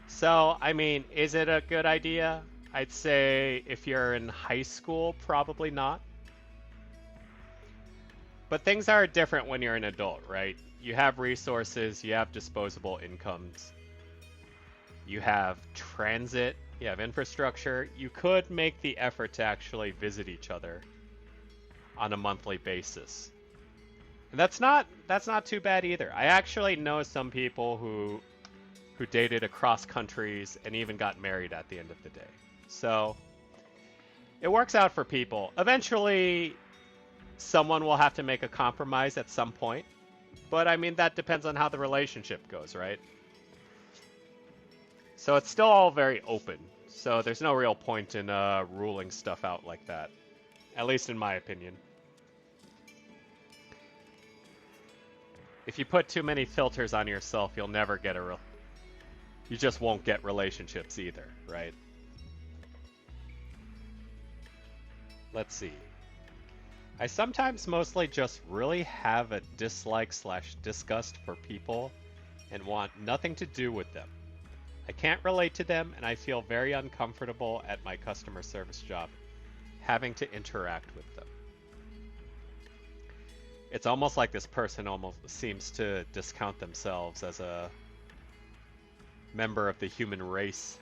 So, I mean, is it a good idea? I'd say if you're in high school, probably not. But things are different when you're an adult, right? You have resources, you have disposable incomes, you have transit, you have infrastructure. You could make the effort to actually visit each other on a monthly basis. And that's not too bad either. I actually know some people who dated across countries and even got married at the end of the day. So it works out for people. Eventually, someone will have to make a compromise at some point. But I mean, that depends on how the relationship goes, right? So it's still all very open. So there's no real point in ruling stuff out like that. At least in my opinion. If you put too many filters on yourself, you'll never get you just won't get relationships either, right? Let's see. I sometimes mostly just really have a dislike slash disgust for people and want nothing to do with them. I can't relate to them and I feel very uncomfortable at my customer service job having to interact with them. It's almost like this person almost seems to discount themselves as a member of the human race.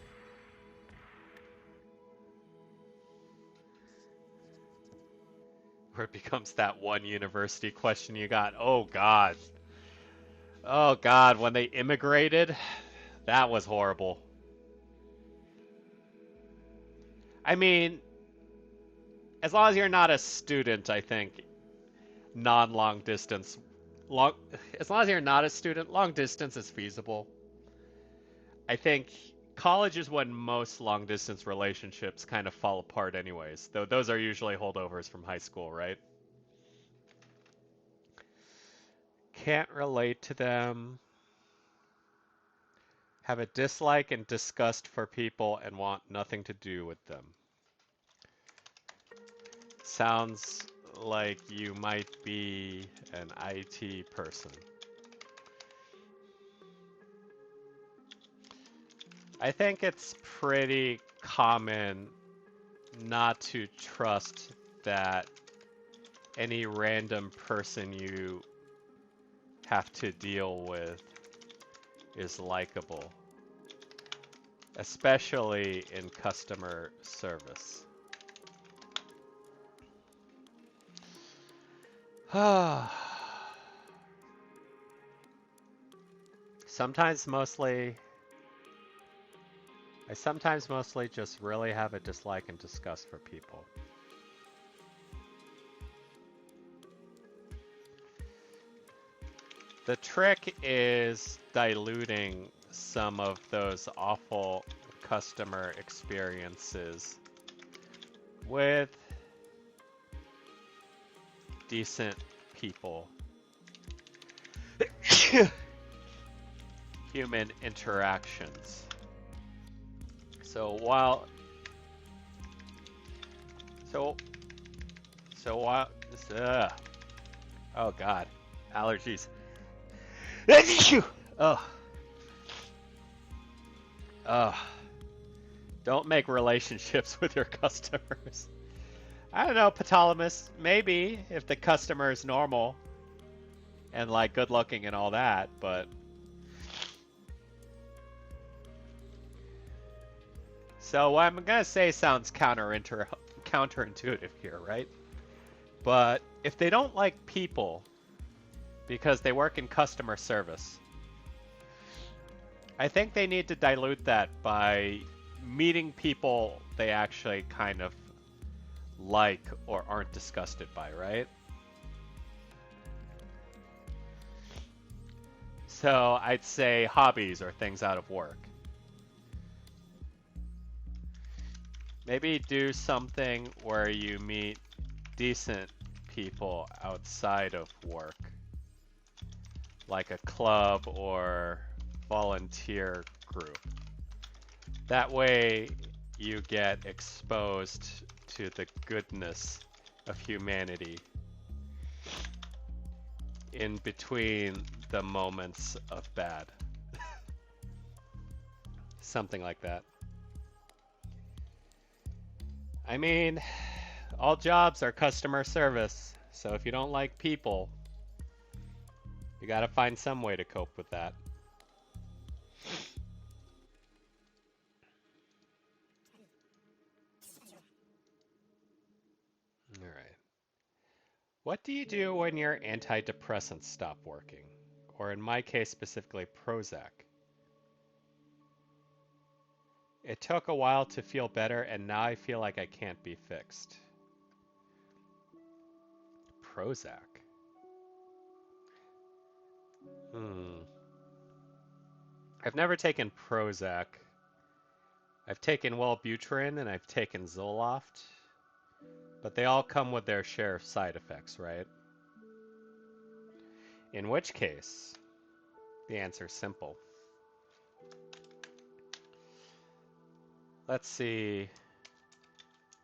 Where it becomes that one university question you got. Oh God. Oh God, when they immigrated, that was horrible. I mean, as long as you're not a student, I think non-long distance, long as long as you're not a student, long distance is feasible. I think college is when most long distance relationships kind of fall apart anyways, though those are usually holdovers from high school, right? Can't relate to them. Have a dislike and disgust for people and want nothing to do with them. Sounds like you might be an IT person. I think it's pretty common not to trust that any random person you have to deal with is likable, especially in customer service. Sometimes mostly I sometimes mostly just really have a dislike and disgust for people. The trick is diluting some of those awful customer experiences with decent people. Human interactions. So while oh God, allergies. Oh. Don't make relationships with your customers. I don't know, Ptolemy. Maybe if the customer is normal and like good looking and all that, but so what I'm gonna say sounds counterintuitive here, right? But if they don't like people because they work in customer service, I think they need to dilute that by meeting people they actually kind of like or aren't disgusted by, right? So I'd say hobbies or things out of work. Maybe do something where you meet decent people outside of work, like a club or volunteer group. That way you get exposed to the goodness of humanity in between the moments of bad. Something like that. I mean, all jobs are customer service, so if you don't like people, you gotta find some way to cope with that. Alright. What do you do when your antidepressants stop working? Or in my case specifically, Prozac. It took a while to feel better and now I feel like I can't be fixed. Prozac. I've never taken Prozac. I've taken Wellbutrin and I've taken Zoloft, but they all come with their share of side effects, right? In which case, the answer's simple. Let's see.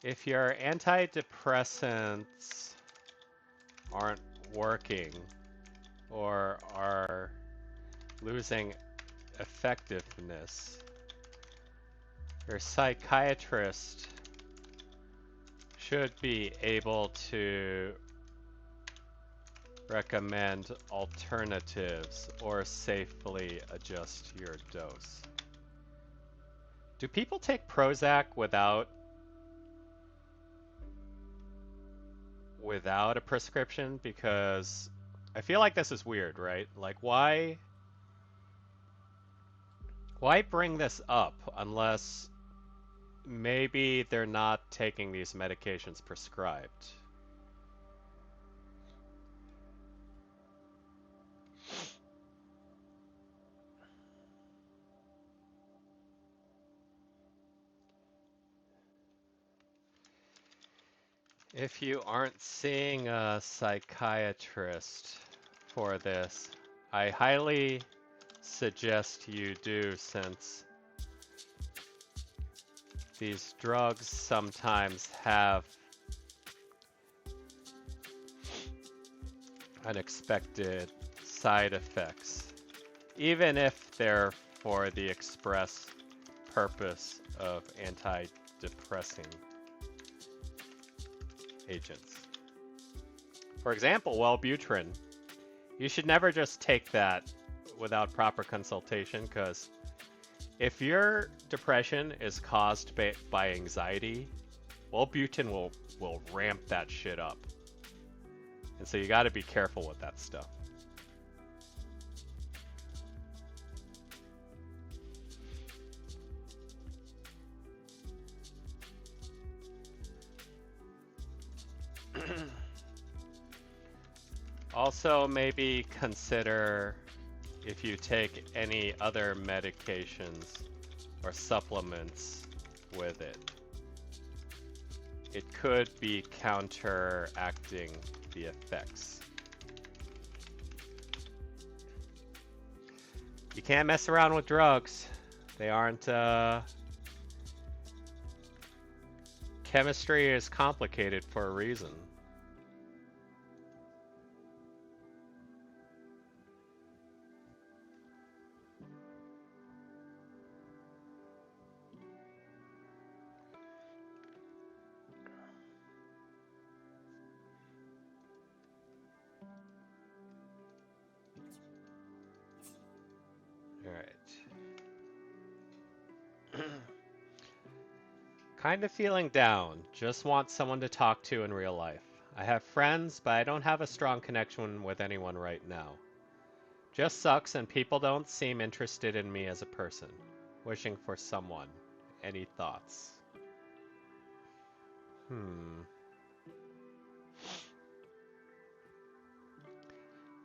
If your antidepressants aren't working or are losing effectiveness, your psychiatrist should be able to recommend alternatives or safely adjust your dose. Do people take Prozac without a prescription? Because I feel like this is weird, right? Like why bring this up unless maybe they're not taking these medications prescribed? If you aren't seeing a psychiatrist for this, I highly suggest you do, since these drugs sometimes have unexpected side effects, even if they're for the express purpose of antidepressing agents. For example, Wellbutrin. You should never just take that without proper consultation, because if your depression is caused by anxiety, Wellbutrin will ramp that shit up. And so you got to be careful with that stuff. Also, maybe consider if you take any other medications or supplements with it. It could be counteracting the effects. You can't mess around with drugs. They aren't, chemistry is complicated for a reason. Kind of feeling down. Just want someone to talk to in real life. I have friends, but I don't have a strong connection with anyone right now. Just sucks, and people don't seem interested in me as a person. Wishing for someone. Any thoughts?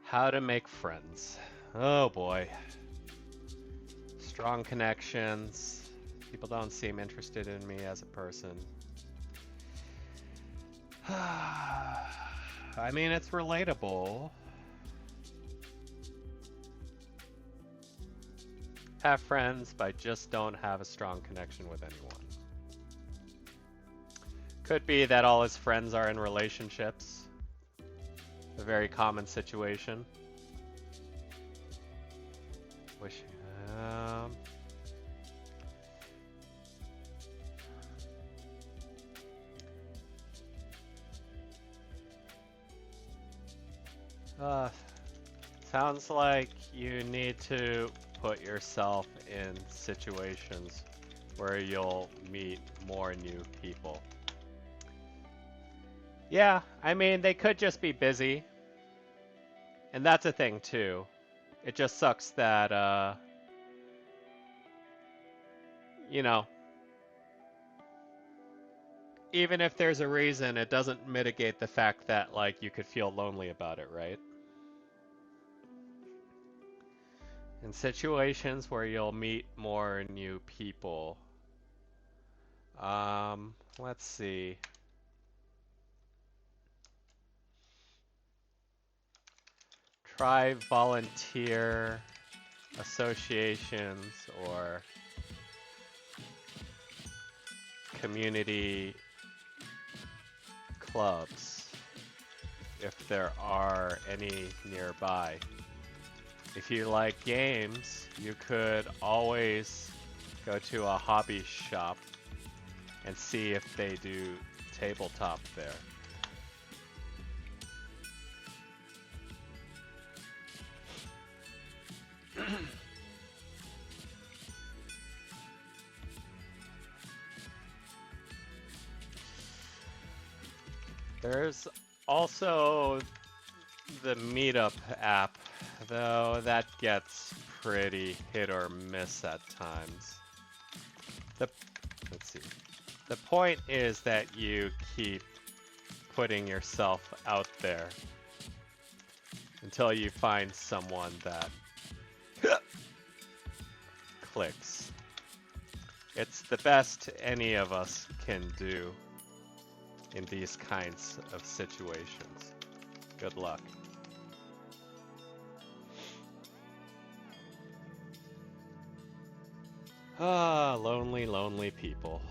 How to make friends. Oh boy. Strong connections. People don't seem interested in me as a person. I mean, it's relatable. Have friends, but just don't have a strong connection with anyone. Could be that all his friends are in relationships. A very common situation. Wish. Sounds like you need to put yourself in situations where you'll meet more new people. Yeah, I mean, they could just be busy. And that's a thing, too. It just sucks that, you know, even if there's a reason, it doesn't mitigate the fact that, like, you could feel lonely about it, right? In situations where you'll meet more new people. Let's see. Try volunteer associations or community clubs, if there are any nearby. If you like games, you could always go to a hobby shop and see if they do tabletop there. There's also the Meetup app, though that gets pretty hit or miss at times. Let's see. The point is that you keep putting yourself out there until you find someone that clicks. It's the best any of us can do in these kinds of situations. Good luck. Ah, lonely, lonely people.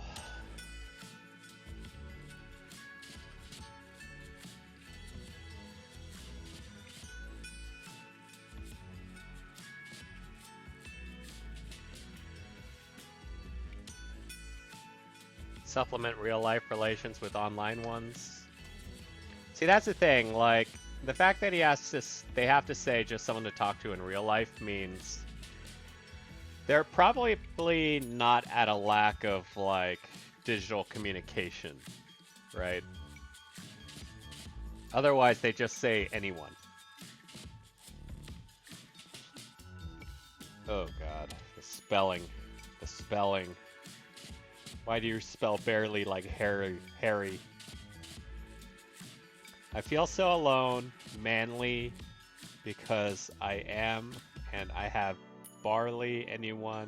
Supplement real-life relations with online ones. See, that's the thing. Like, the fact that they have to say just someone to talk to in real life means they're probably not at a lack of, like, digital communication, right? Otherwise, they just say anyone. Oh god, the spelling. The spelling. Why do you spell barely like Harry? I feel so alone, manly, because I am, and I have barely anyone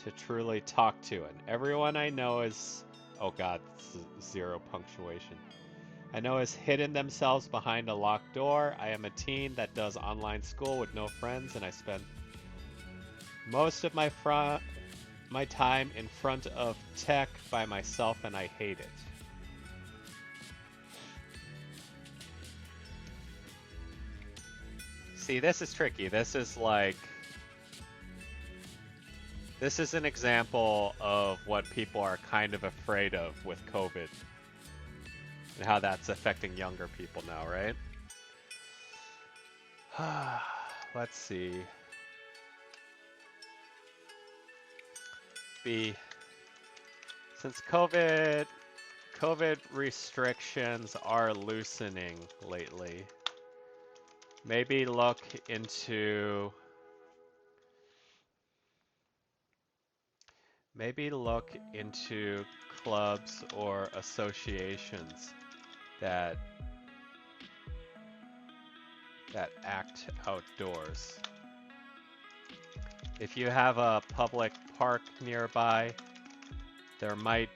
to truly talk to. And everyone I know is, oh god, zero punctuation. I know has hidden themselves behind a locked door. I am a teen that does online school with no friends, and I spend most of my time in front of tech by myself, and I hate it. See, this is tricky. This is an example of what people are kind of afraid of with COVID and how that's affecting younger people now, right? Let's see. Since COVID restrictions are loosening lately, maybe look into clubs or associations that act outdoors. If you have a public park nearby, there might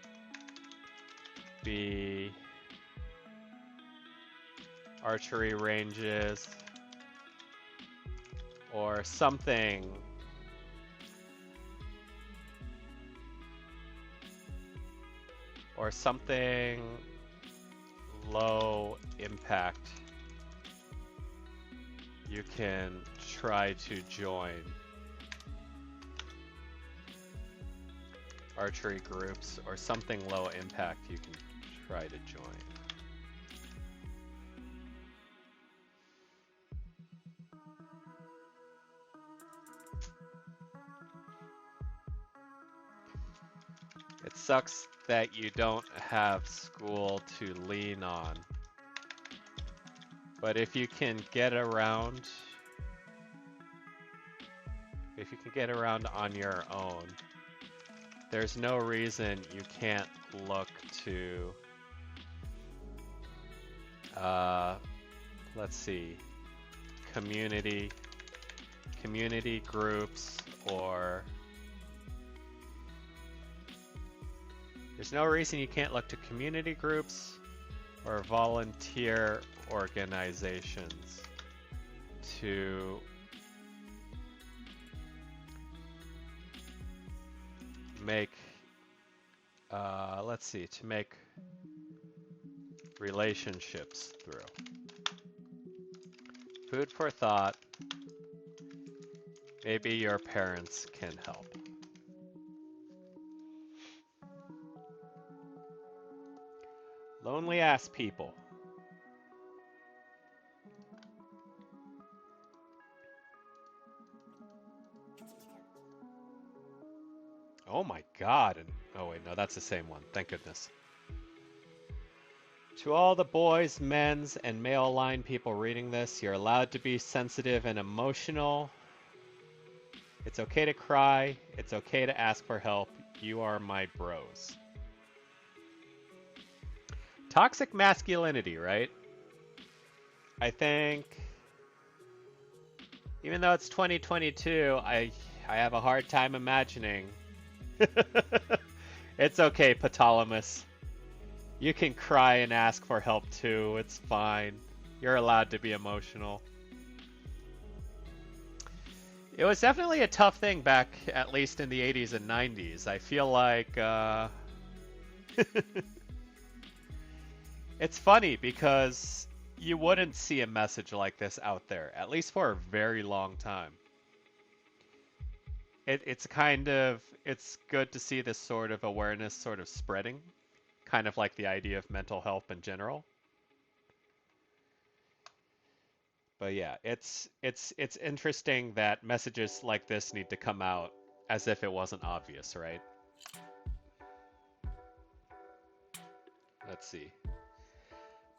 be archery ranges or something low impact you can try to join. Archery groups or something low impact you can try to join. It sucks that you don't have school to lean on. But if you can get around on your own, there's no reason you can't look to, let's see, community groups, or there's no reason you can't look to community groups or volunteer organizations. to make, let's see, to make relationships through. Food for thought. Maybe your parents can help. Lonely ass people. Oh my god. And oh wait, no, that's the same one. Thank goodness. To all the boys, men's, and male aligned people reading this, you're allowed to be sensitive and emotional. It's okay to cry. It's okay to ask for help. You are my bros. Toxic masculinity, right? I think, even though it's 2022, I have a hard time imagining. It's okay, Ptolemy. You can cry and ask for help too. It's fine. You're allowed to be emotional. It was definitely a tough thing back, at least in the 80s and 90s. I feel like it's funny because you wouldn't see a message like this out there, at least for a very long time. It's good to see this sort of awareness sort of spreading, kind of like the idea of mental health in general. But yeah, it's interesting that messages like this need to come out as if it wasn't obvious, right? Let's see.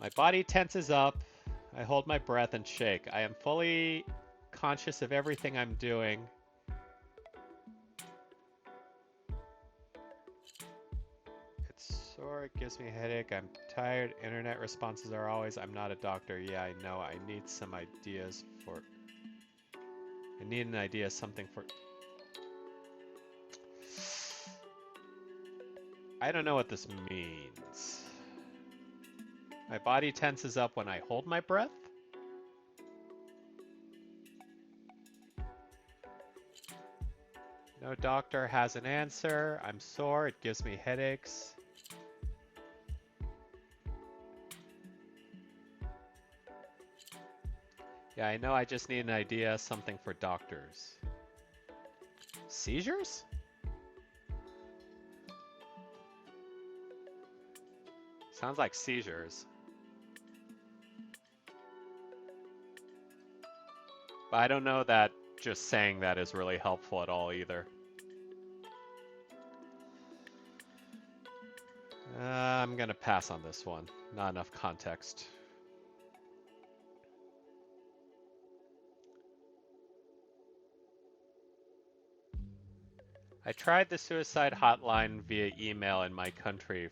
My body tenses up. I hold my breath and shake. I am fully conscious of everything I'm doing. It's sore. It gives me a headache. I'm tired. Internet responses are always, I'm not a doctor. Yeah, I know. I need some ideas for... I need an idea, something for... I don't know what this means. My body tenses up when I hold my breath? No doctor has an answer. I'm sore. It gives me headaches. Yeah, I know. I just need an idea, something for doctors. Seizures? Sounds like seizures. But I don't know that just saying that is really helpful at all either. I'm gonna pass on this one. Not enough context. I tried the suicide hotline via email in my country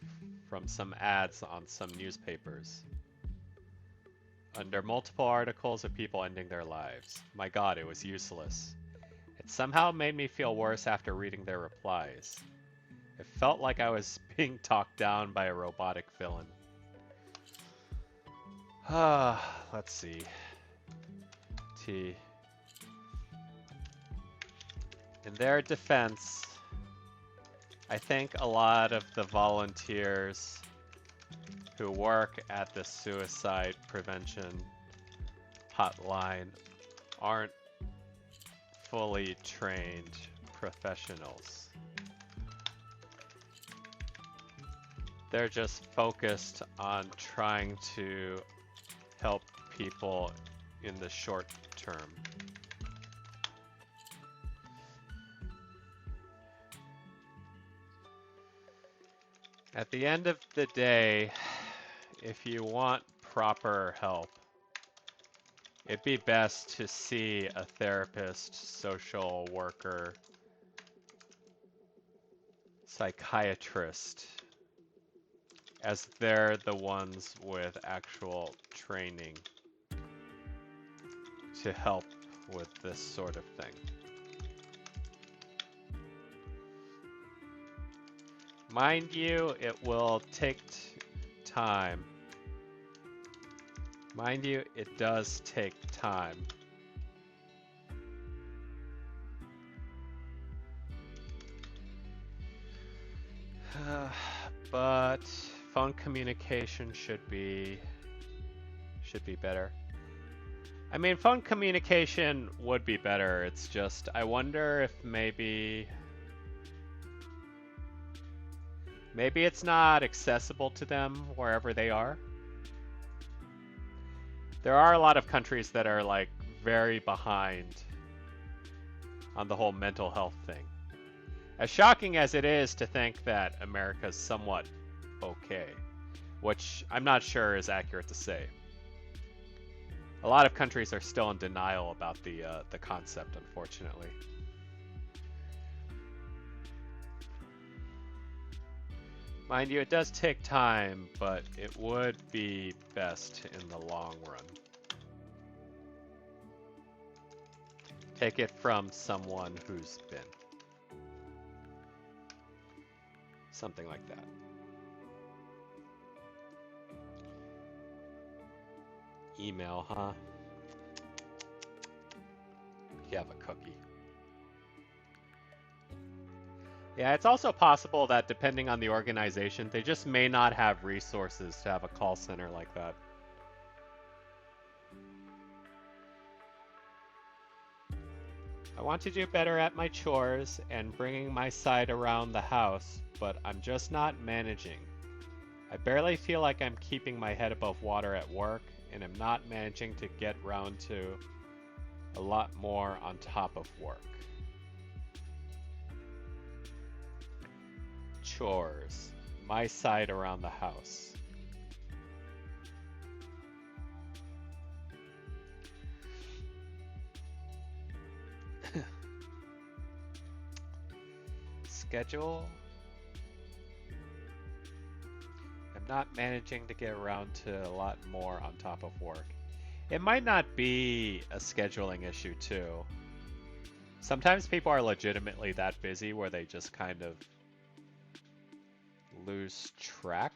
from some ads on some newspapers. Under multiple articles of people ending their lives. My god, it was useless. It somehow made me feel worse after reading their replies. It felt like I was being talked down by a robotic villain. Let's see. T. In their defense, I think a lot of the volunteers who work at the suicide prevention hotline aren't fully trained professionals. They're just focused on trying to help people in the short term. At the end of the day, if you want proper help, it'd be best to see a therapist, social worker, psychiatrist, as they're the ones with actual training to help with this sort of thing. Mind you, it will take time. Mind you, it does take time. But phone communication should be better. I mean, phone communication would be better. It's just I wonder if maybe it's not accessible to them wherever they are. There are a lot of countries that are like very behind on the whole mental health thing. As shocking as it is to think that America's somewhat okay, which I'm not sure is accurate to say. A lot of countries are still in denial about the concept, unfortunately. Mind you, it does take time, but it would be best in the long run. Take it from someone who's been. Something like that. Email, huh? You have a cookie. Yeah, it's also possible that depending on the organization, they just may not have resources to have a call center like that. I want to do better at my chores and bringing my side around the house, but I'm just not managing. I barely feel like I'm keeping my head above water at work, and I'm not managing to get round to a lot more on top of work. Chores. My side around the house. Schedule. I'm not managing to get around to a lot more on top of work. It might not be a scheduling issue too. Sometimes people are legitimately that busy where they just kind of lose track.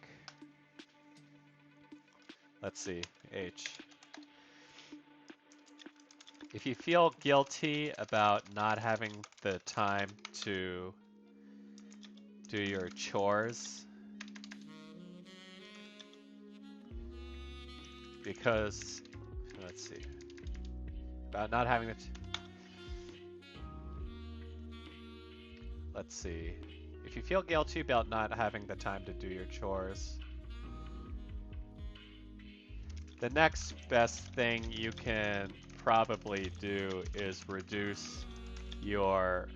Let's see, H. If you feel guilty about not having the time to do your chores because, let's see, about not having it. Let's see. If you feel guilty about not having the time to do your chores, the next best thing you can probably do is reduce your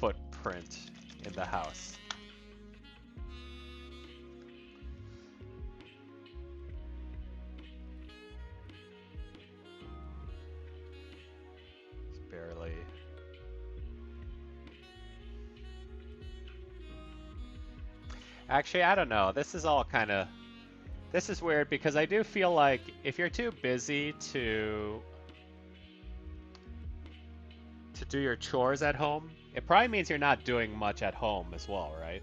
footprint in the house. It's barely. Actually, I don't know. This is all kind of. This is weird because I do feel like if you're too busy to do your chores at home, it probably means you're not doing much at home as well, right?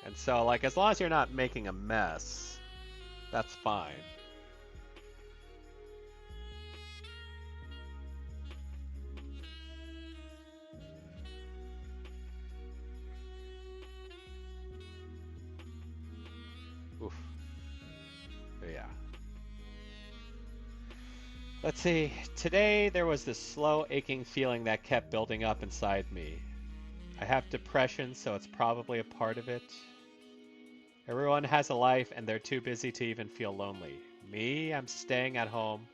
And so, like, as long as you're not making a mess, that's fine. Oof. But yeah. Let's see. Today there was this slow, aching feeling that kept building up inside me. I have depression, so it's probably a part of it. Everyone has a life and they're too busy to even feel lonely. Me, I'm staying at home,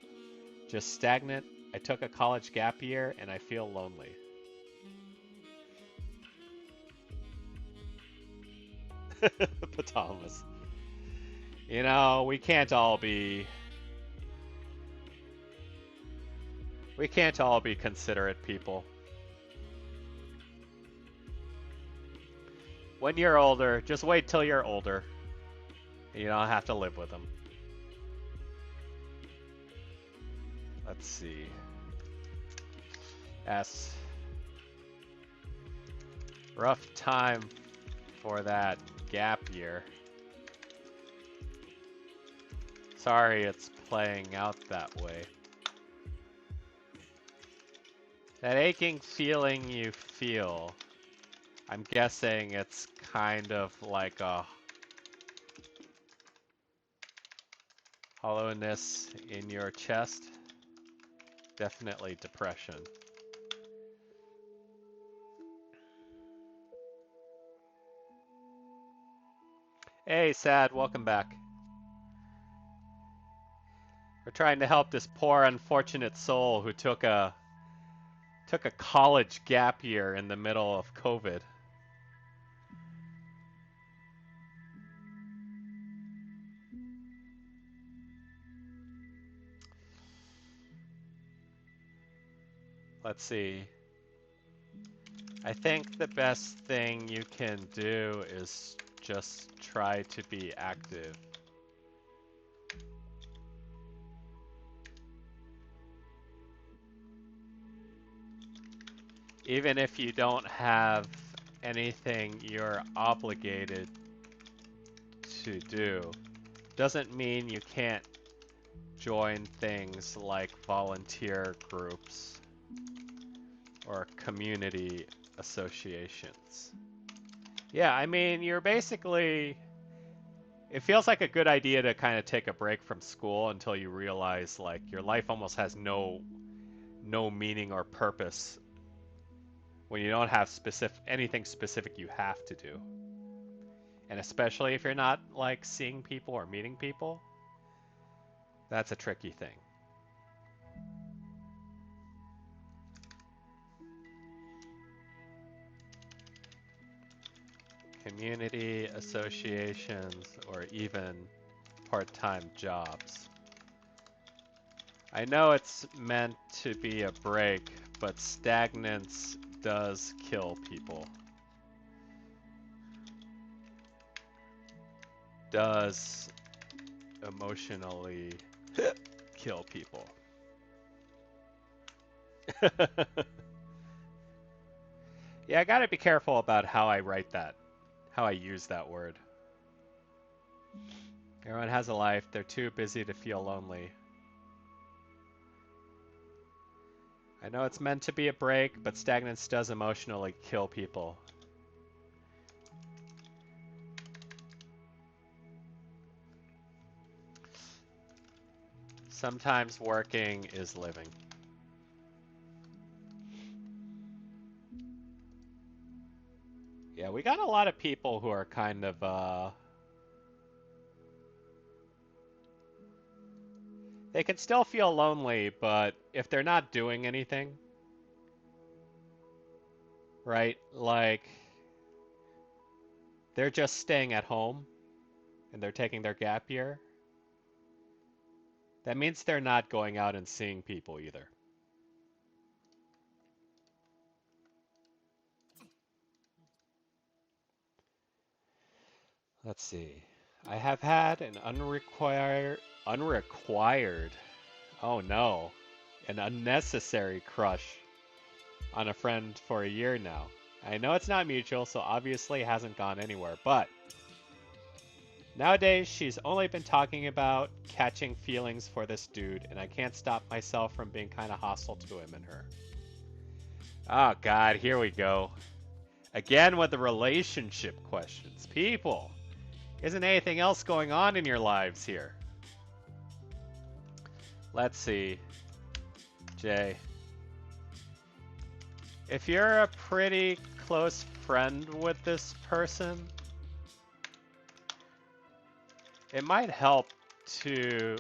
just stagnant. I took a college gap year and I feel lonely. Thomas. You know, we can't all be considerate people. When you're older, just wait till you're older. You don't have to live with them. Let's see. S. Rough time for that gap year. Sorry it's playing out that way. That aching feeling you feel, I'm guessing it's kind of like a hollowness in your chest. Definitely depression. Hey, Sad, welcome back. We're trying to help this poor, unfortunate soul who took a college gap year in the middle of COVID. Let's see. I think the best thing you can do is just try to be active. Even if you don't have anything you're obligated to do, doesn't mean you can't join things like volunteer groups or community associations. Yeah, I mean, you're basically... It feels like a good idea to kind of take a break from school until you realize, like, your life almost has no meaning or purpose when you don't have anything specific you have to do. And especially if you're not, like, seeing people or meeting people, that's a tricky thing. Community associations or even part-time jobs. I know it's meant to be a break, but stagnance does kill people. Does emotionally kill people. Yeah, I gotta be careful about how I write that, how I use that word. Everyone has a life, they're too busy to feel lonely. I know it's meant to be a break, but stagnance does emotionally kill people. Sometimes working is living. Yeah, we got a lot of people who are kind of, they can still feel lonely, but if they're not doing anything, right? Like, they're just staying at home and they're taking their gap year. That means they're not going out and seeing people either. Let's see. I have had an unrequired, oh no, an unnecessary crush on a friend for a year now. I know it's not mutual, so obviously it hasn't gone anywhere, but nowadays she's only been talking about catching feelings for this dude, and I can't stop myself from being kind of hostile to him and her. Oh god, here we go. Again with the relationship questions. People, isn't anything else going on in your lives here? Let's see. Jay. If you're a pretty close friend with this person, it might help to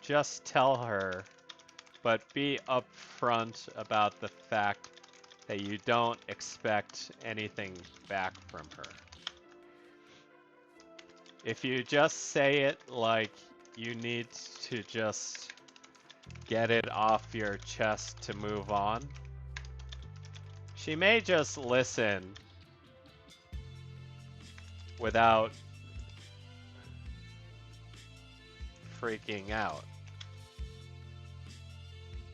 just tell her, but be upfront about the fact that you don't expect anything back from her. If you just say it like you need to just get it off your chest to move on, she may just listen without freaking out.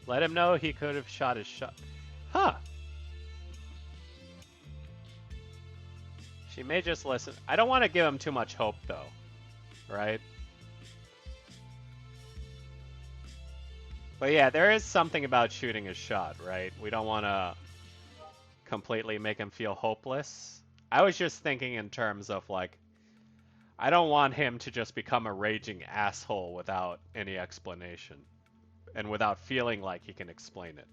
Let him know he could have shot his shot. Huh. She may just listen. I don't want to give him too much hope though, right? But yeah, there is something about shooting a shot, right? We don't want to completely make him feel hopeless. I was just thinking in terms of like, I don't want him to just become a raging asshole without any explanation and without feeling like he can explain it.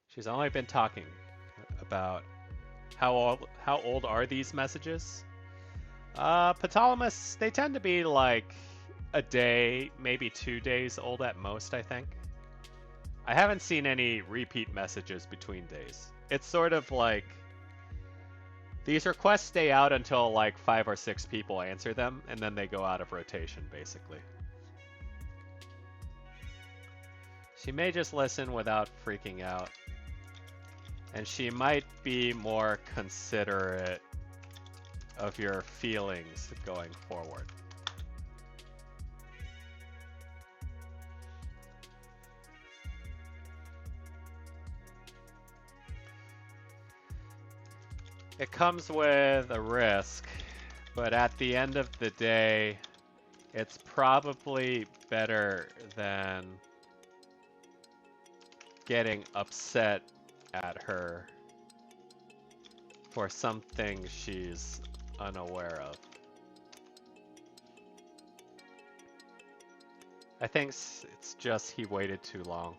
She's only been talking about how old are these messages? Ptolemus, they tend to be like a day, maybe 2 days old at most, I think. I haven't seen any repeat messages between days. It's sort of like these requests stay out until like 5 or 6 people answer them, and then they go out of rotation, basically. She may just listen without freaking out, and she might be more considerate of your feelings going forward. It comes with a risk, but at the end of the day, it's probably better than getting upset at her for something she's unaware of. I think it's just he waited too long.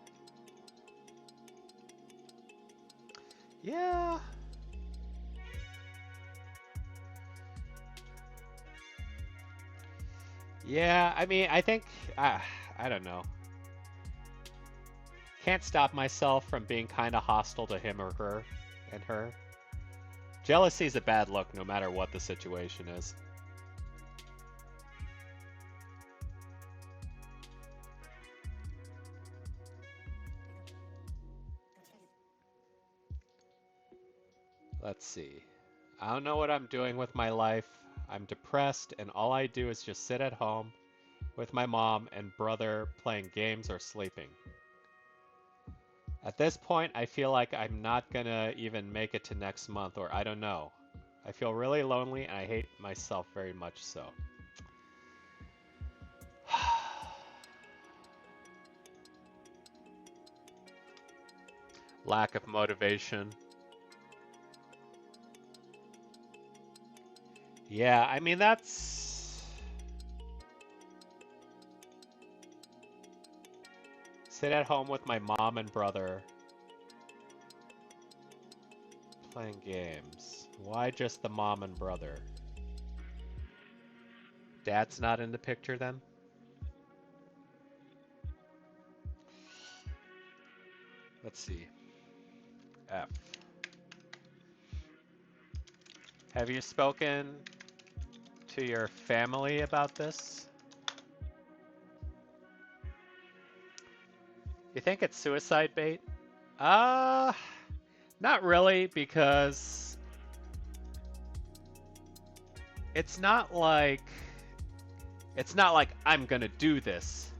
Yeah. Yeah, I mean, I think, I don't know. Can't stop myself from being kind of hostile to him or her and her. Jealousy's a bad look no matter what the situation is. Let's see. I don't know what I'm doing with my life. I'm depressed, and all I do is just sit at home with my mom and brother playing games or sleeping. At this point, I feel like I'm not gonna even make it to next month, or I don't know. I feel really lonely and I hate myself very much so. Lack of motivation. Yeah, I mean, that's... Sit at home with my mom and brother playing games. Why just the mom and brother? Dad's not in the picture then? Let's see. F. Have you spoken to your family about this? You think it's suicide bait? Not really, because it's not like I'm gonna do this.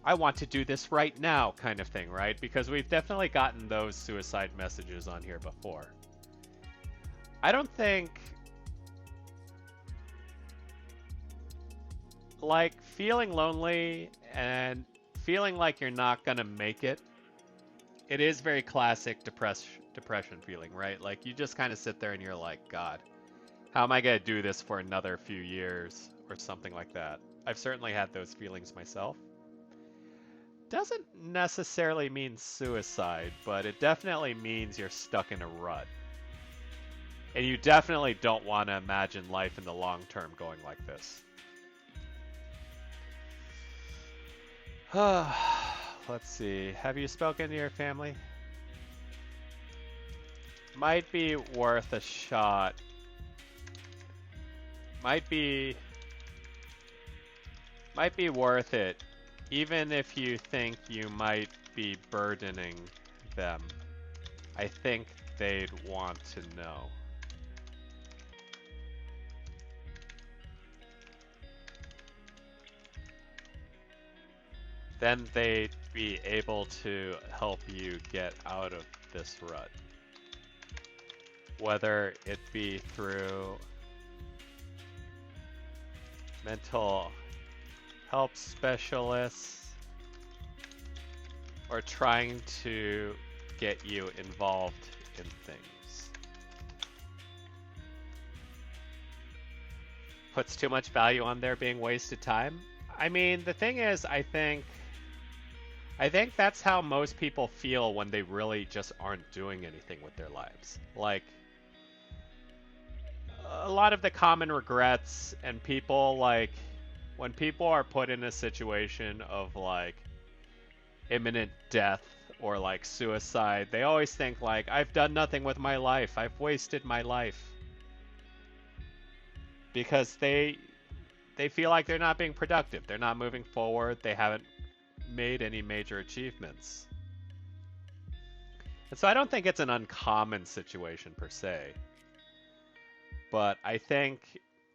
I want to do this right now kind of thing, right? Because we've definitely gotten those suicide messages on here before. I don't think like feeling lonely and feeling like you're not gonna make it. It is very classic depression feeling, right? Like you just kind of sit there and you're like, God, how am I gonna do this for another few years or something like that? I've certainly had those feelings myself. Doesn't necessarily mean suicide, but it definitely means you're stuck in a rut. And you definitely don't want to imagine life in the long term going like this. Let's see. Have you spoken to your family? Might be worth a shot. Might be worth it, even if you think you might be burdening them. I think they'd want to know. Then they'd be able to help you get out of this rut. Whether it be through mental health specialists, or trying to get you involved in things. Puts too much value on there being wasted time. I mean, the thing is, I think that's how most people feel when they really just aren't doing anything with their lives. Like, a lot of the common regrets and people, like, when people are put in a situation of, like, imminent death or, like, suicide, they always think, like, I've done nothing with my life. I've wasted my life. Because they feel like they're not being productive. They're not moving forward. They haven't made any major achievements. And so I don't think it's an uncommon situation per se. But I think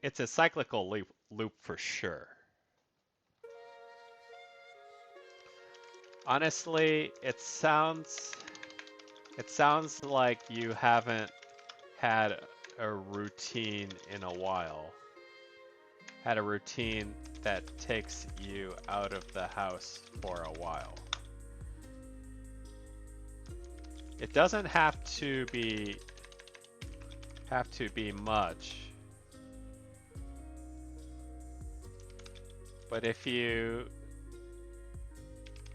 it's a cyclical loop for sure. Honestly, it sounds like you haven't had a routine in a while. Had a routine that takes you out of the house for a while. It doesn't have to be much. But if you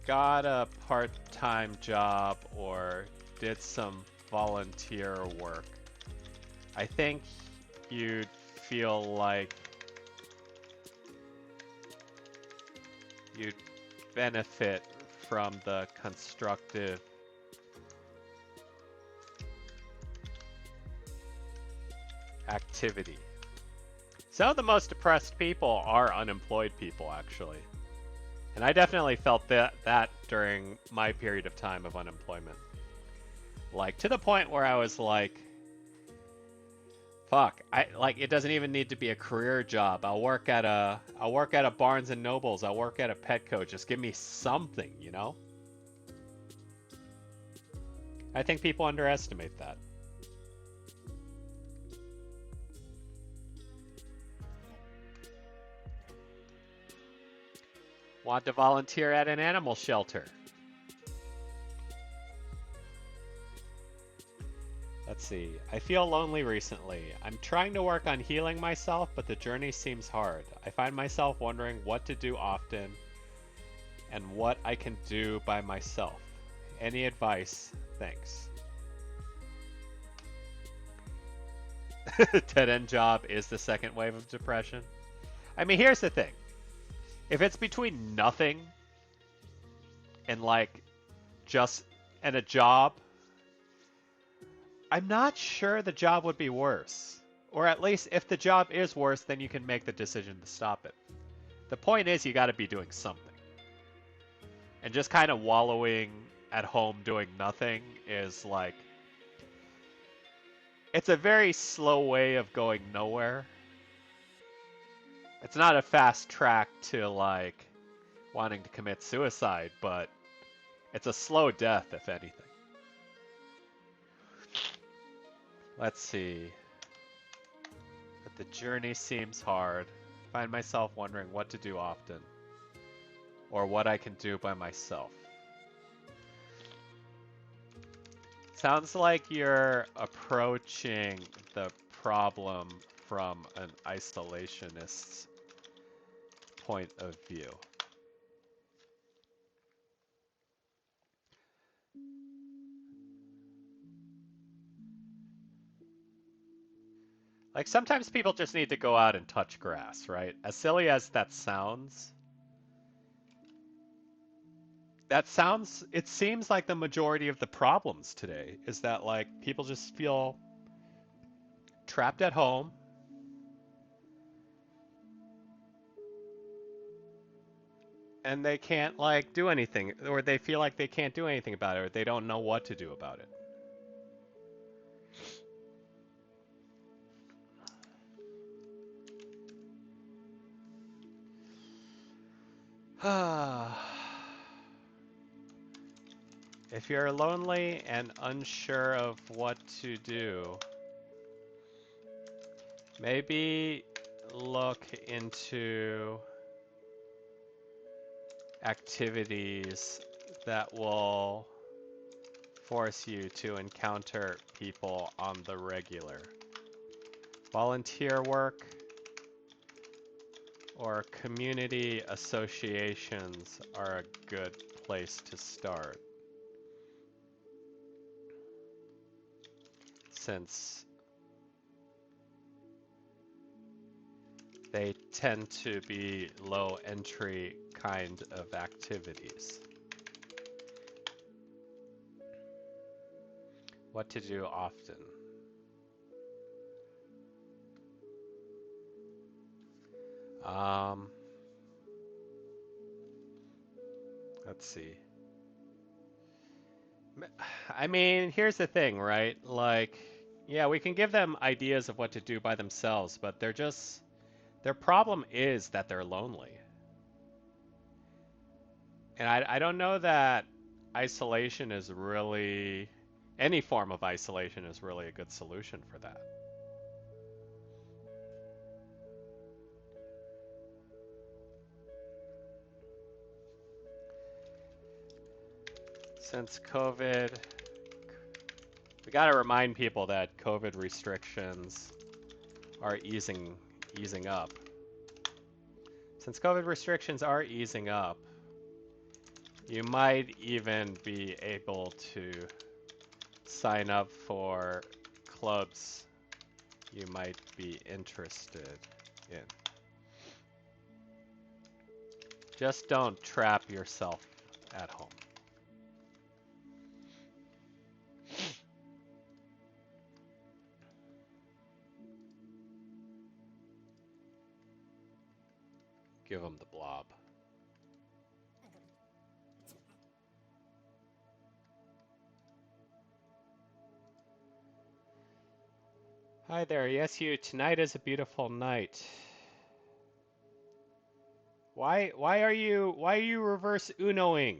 got a part-time job or did some volunteer work, I think you'd feel like you'd benefit from the constructive activity. Some of the most depressed people are unemployed people, actually. And I definitely felt that during my period of time of unemployment. Like, to the point where I was like, fuck, it doesn't even need to be a career job. I'll work at a Barnes and Nobles. I'll work at a Petco. Just give me something, you know? I think people underestimate that. Want to volunteer at an animal shelter? Let's see. I feel lonely recently. I'm trying to work on healing myself, but the journey seems hard. I find myself wondering what to do often and what I can do by myself. Any advice? Thanks. Dead-end job is the second wave of depression. I mean, here's the thing. If it's between nothing and like and a job, I'm not sure the job would be worse. Or at least if the job is worse, then you can make the decision to stop it. The point is you got to be doing something. And just kind of wallowing at home doing nothing is like, it's a very slow way of going nowhere. It's not a fast track to like wanting to commit suicide, but it's a slow death, if anything. Let's see. But the journey seems hard. Find myself wondering what to do often, or what I can do by myself. Sounds like you're approaching the problem from an isolationist's point of view. Like, sometimes people just need to go out and touch grass, right? As silly as that sounds, it seems like the majority of the problems today is that, like, people just feel trapped at home. And they can't, like, do anything, or they feel like they can't do anything about it, or they don't know what to do about it. If you're lonely and unsure of what to do, maybe look into activities that will force you to encounter people on the regular. Volunteer work or community associations are a good place to start, since they tend to be low entry kind of activities. What to do often. Let's see. I mean, here's the thing, right? Like, yeah, we can give them ideas of what to do by themselves, but their problem is that they're lonely. And I don't know that isolation is really, any form of isolation is really a good solution for that. Since COVID, we got to remind people that COVID restrictions are easing up. Since COVID restrictions are easing up, you might even be able to sign up for clubs you might be interested in. Just don't trap yourself at home. Give them the blob. Hi there, yes you, tonight is a beautiful night. Why are you reverse Unoing?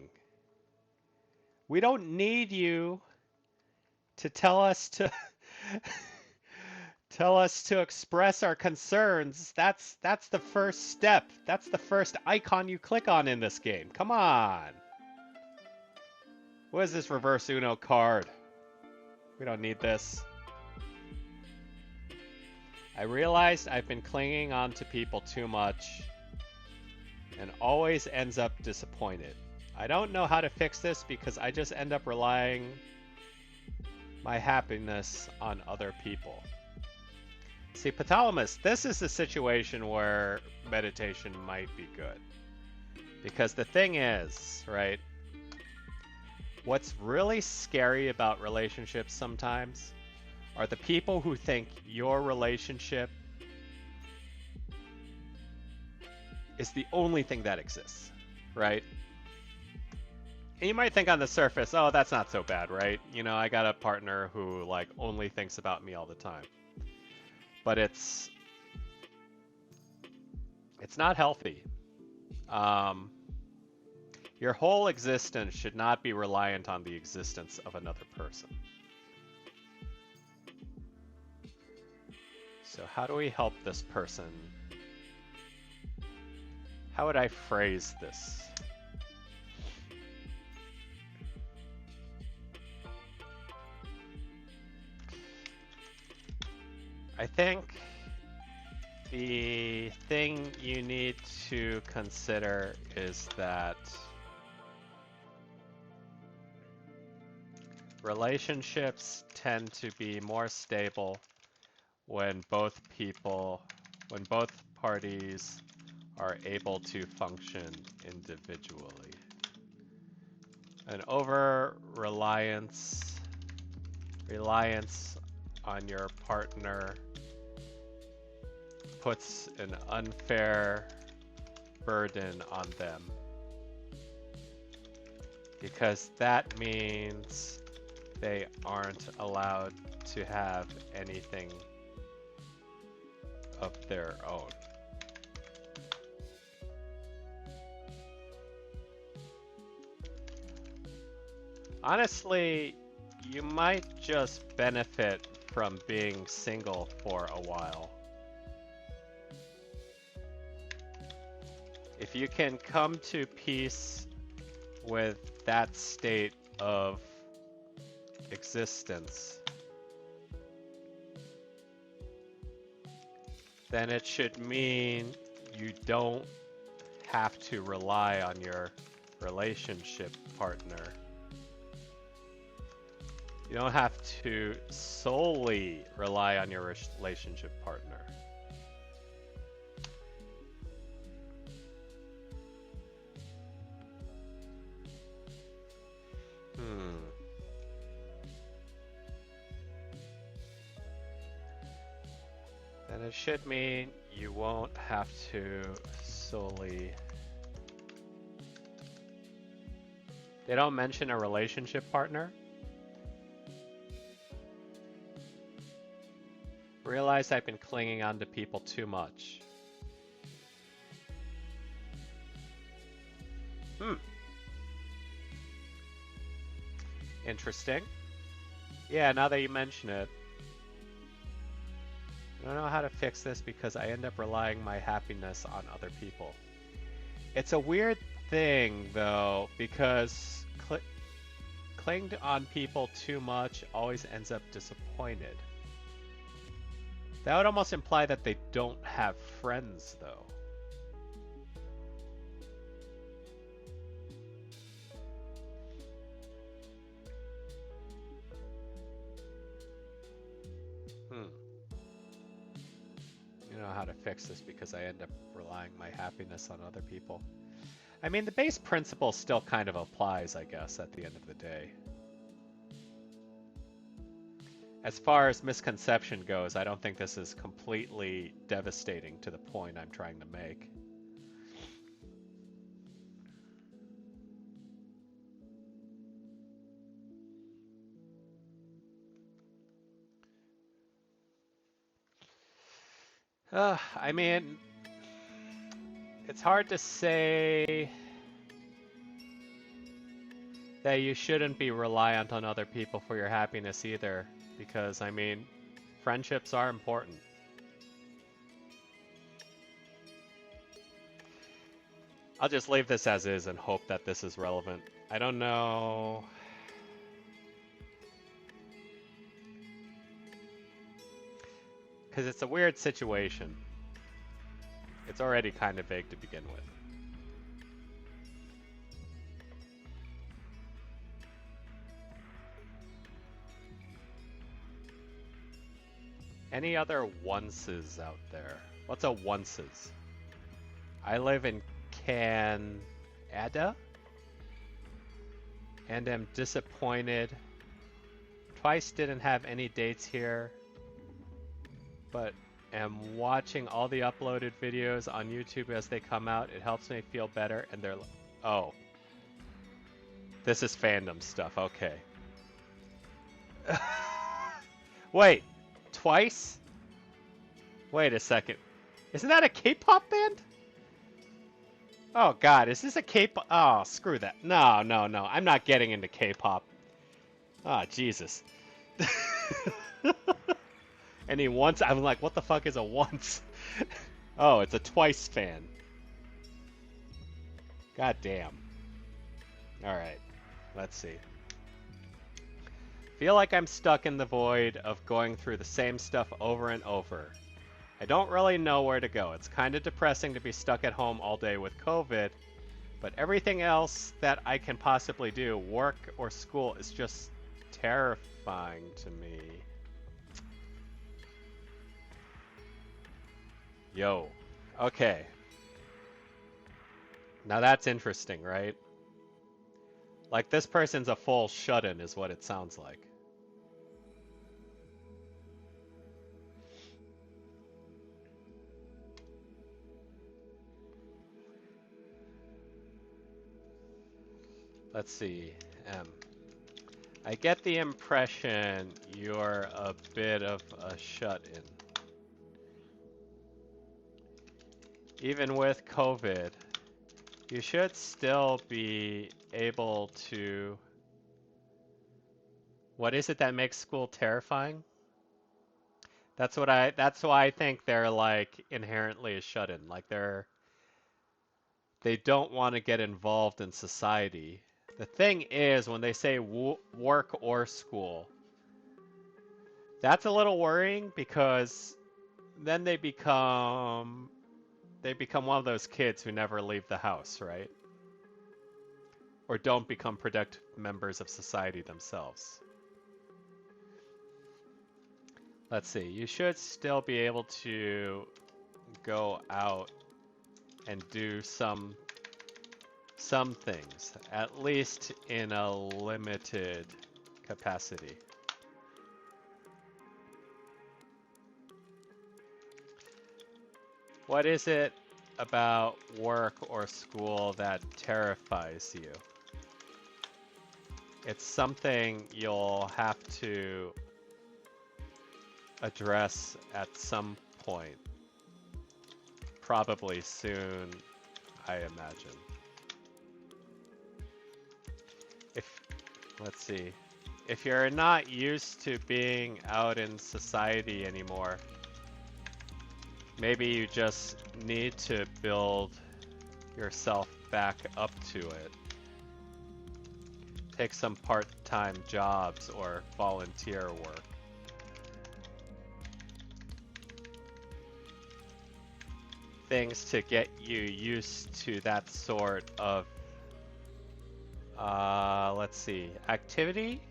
We don't need you to tell us to tell us to express our concerns. That's the first step. That's the first icon you click on in this game. Come on. What is this reverse Uno card? We don't need this. I realized I've been clinging on to people too much and always ends up disappointed. I don't know how to fix this because I just end up relying my happiness on other people. See, Ptolemy, this is a situation where meditation might be good. Because the thing is, right, what's really scary about relationships sometimes are the people who think your relationship is the only thing that exists, right? And you might think on the surface, oh, that's not so bad, right? You know, I got a partner who like only thinks about me all the time. But it's not healthy. Your whole existence should not be reliant on the existence of another person. So how do we help this person? How would I phrase this? I think the thing you need to consider is that relationships tend to be more stable when both parties are able to function individually. An reliance on your partner puts an unfair burden on them, because that means they aren't allowed to have anything of their own. Honestly, you might just benefit from being single for a while. If you can come to peace with that state of existence, then it should mean you don't have to rely on your relationship partner. You don't have to solely rely on your relationship partner. Then it should mean you won't have to solely... They don't mention a relationship partner? Realize I've been clinging on to people too much. Interesting. Yeah, now that you mention it. I don't know how to fix this because I end up relying my happiness on other people. It's a weird thing, though, because clinging on people too much always ends up disappointed. That would almost imply that they don't have friends, though. You know how to fix this because I end up relying my happiness on other people. I mean, the base principle still kind of applies, I guess, at the end of the day. As far as misconception goes, I don't think this is completely devastating to the point I'm trying to make. I mean, it's hard to say that you shouldn't be reliant on other people for your happiness either, because, I mean, friendships are important. I'll just leave this as is and hope that this is relevant. I don't know. Because it's a weird situation. It's already kind of vague to begin with. Any other onces out there? What's a onces? I live in Canada and am disappointed. Twice didn't have any dates here, but am watching all the uploaded videos on YouTube as they come out. It helps me feel better, and they're... Oh. This is fandom stuff, okay. Wait, twice? Wait a second. Isn't that a K-pop band? Oh god, is this a K-pop? Oh, screw that. No, I'm not getting into K-pop. Ah, oh, Jesus. And he once, I'm like, what the fuck is a once? Oh, it's a Twice fan. God damn. Alright, let's see. Feel like I'm stuck in the void of going through the same stuff over and over. I don't really know where to go. It's kind of depressing to be stuck at home all day with COVID, but everything else that I can possibly do, work or school, is just terrifying to me. Yo. Okay. Now that's interesting, right? Like, this person's a full shut-in is what it sounds like. Let's see. I get the impression you're a bit of a shut-in. Even with COVID, you should still be able to... What is it that makes school terrifying? That's why I think they're like inherently a shut-in. Like they don't want to get involved in society. The thing is, when they say work or school, that's a little worrying because then they become one of those kids who never leave the house, right? Or don't become productive members of society themselves. Let's see. You should still be able to go out and do some things, at least in a limited capacity. What is it about work or school that terrifies you? It's something you'll have to address at some point. Probably soon, I imagine. Let's see. If you're not used to being out in society anymore, maybe you just need to build yourself back up to it. Take some part-time jobs or volunteer work. Things to get you used to that sort of, let's see, activity?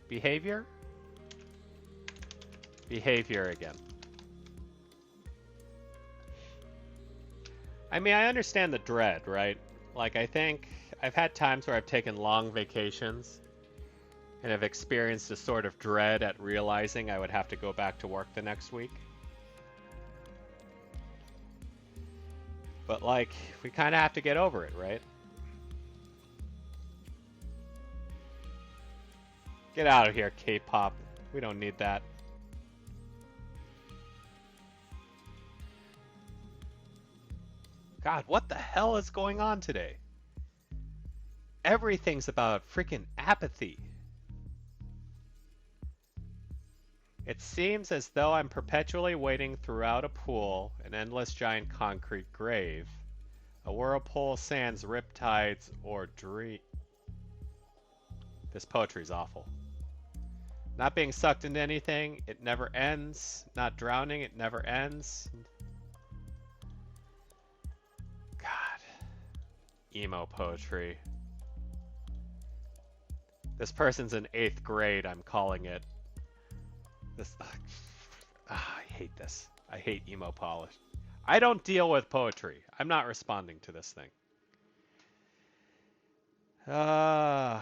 Behavior? Behavior again. I mean, I understand the dread, right? Like, I think I've had times where I've taken long vacations and have experienced a sort of dread at realizing I would have to go back to work the next week. But, like, we kind of have to get over it, right? Get out of here, K-pop. We don't need that. God, what the hell is going on today? Everything's about freaking apathy. It seems as though I'm perpetually wading throughout a pool, an endless giant concrete grave, a whirlpool sans riptides or dream. This poetry's awful. Not being sucked into anything, it never ends. Not drowning, it never ends. God. Emo poetry. This person's in 8th grade, I'm calling it. I hate this. I hate emo polish. I don't deal with poetry. I'm not responding to this thing. The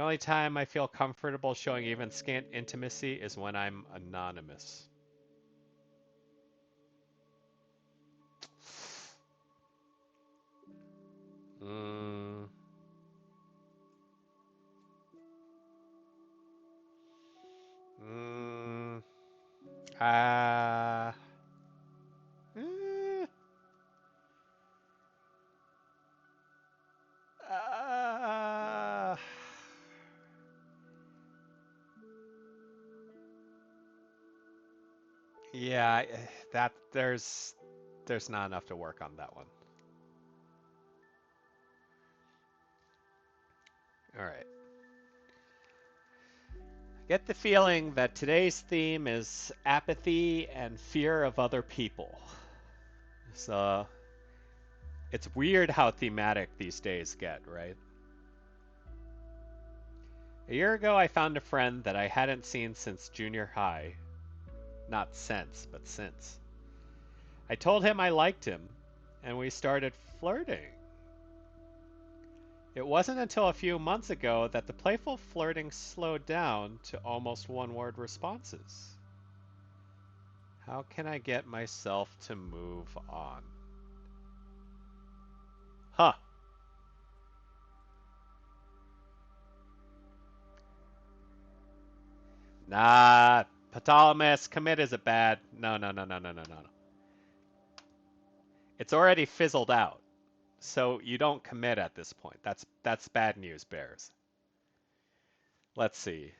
only time I feel comfortable showing even scant intimacy is when I'm anonymous. Yeah, that there's not enough to work on that one. All right. Get the feeling that today's theme is apathy and fear of other people. So it's weird how thematic these days get, right? A year ago, I found a friend that I hadn't seen since junior high. Not since, but since. I told him I liked him, and we started flirting. It wasn't until a few months ago that the playful flirting slowed down to almost one-word responses. How can I get myself to move on? Huh. Nah, Ptolemus, commit is a bad... No. It's already fizzled out. So you don't commit at this point. That's bad news, Bears. Let's see.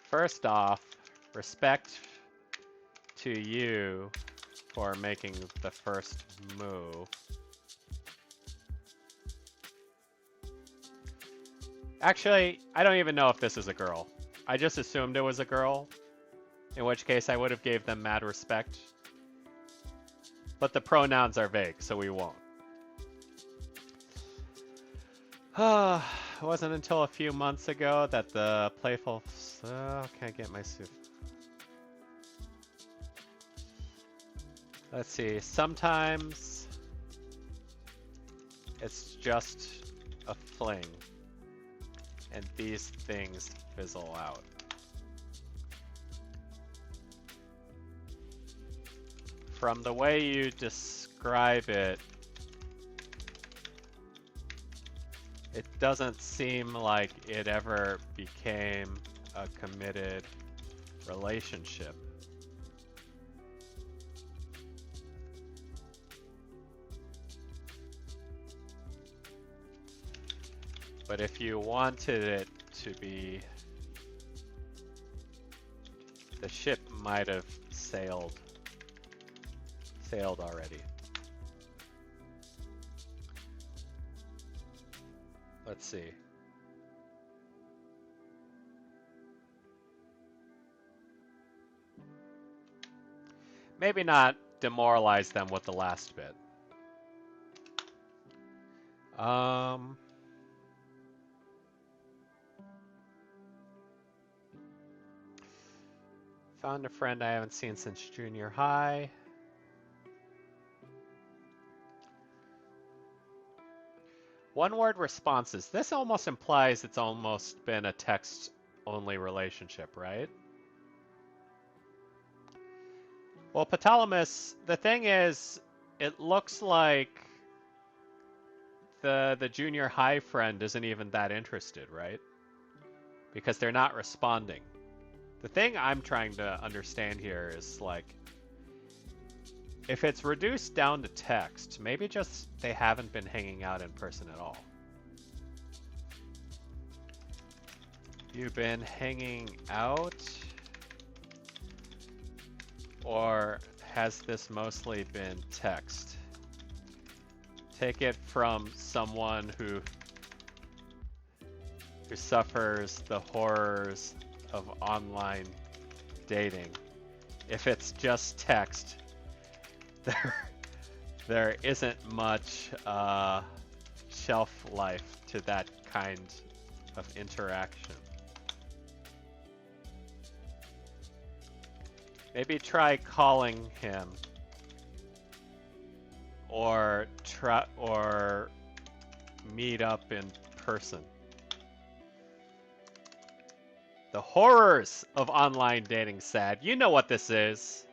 First off, respect to you for making the first move. Actually, I don't even know if this is a girl. I just assumed it was a girl, in which case I would have gave them mad respect. But the pronouns are vague, so we won't. It wasn't until a few months ago that the playful... can't get my suit. Let's see. Sometimes it's just a fling, and these things fizzle out. From the way you describe it, it doesn't seem like it ever became a committed relationship. But if you wanted it to be, the ship might have sailed already. Let's see. Maybe not demoralize them with the last bit. Found a friend I haven't seen since junior high. One-word responses. This almost implies it's almost been a text-only relationship, right? Well, Ptolemy, the thing is, it looks like the junior high friend isn't even that interested, right? Because they're not responding. The thing I'm trying to understand here is, like, if it's reduced down to text, maybe just they haven't been hanging out in person at all. You've been hanging out? Or has this mostly been text? Take it from someone who suffers the horrors of online dating. If it's just text, there isn't much shelf life to that kind of interaction. Maybe try calling him, or meet up in person. The horrors of online dating, Sad. You know what this is.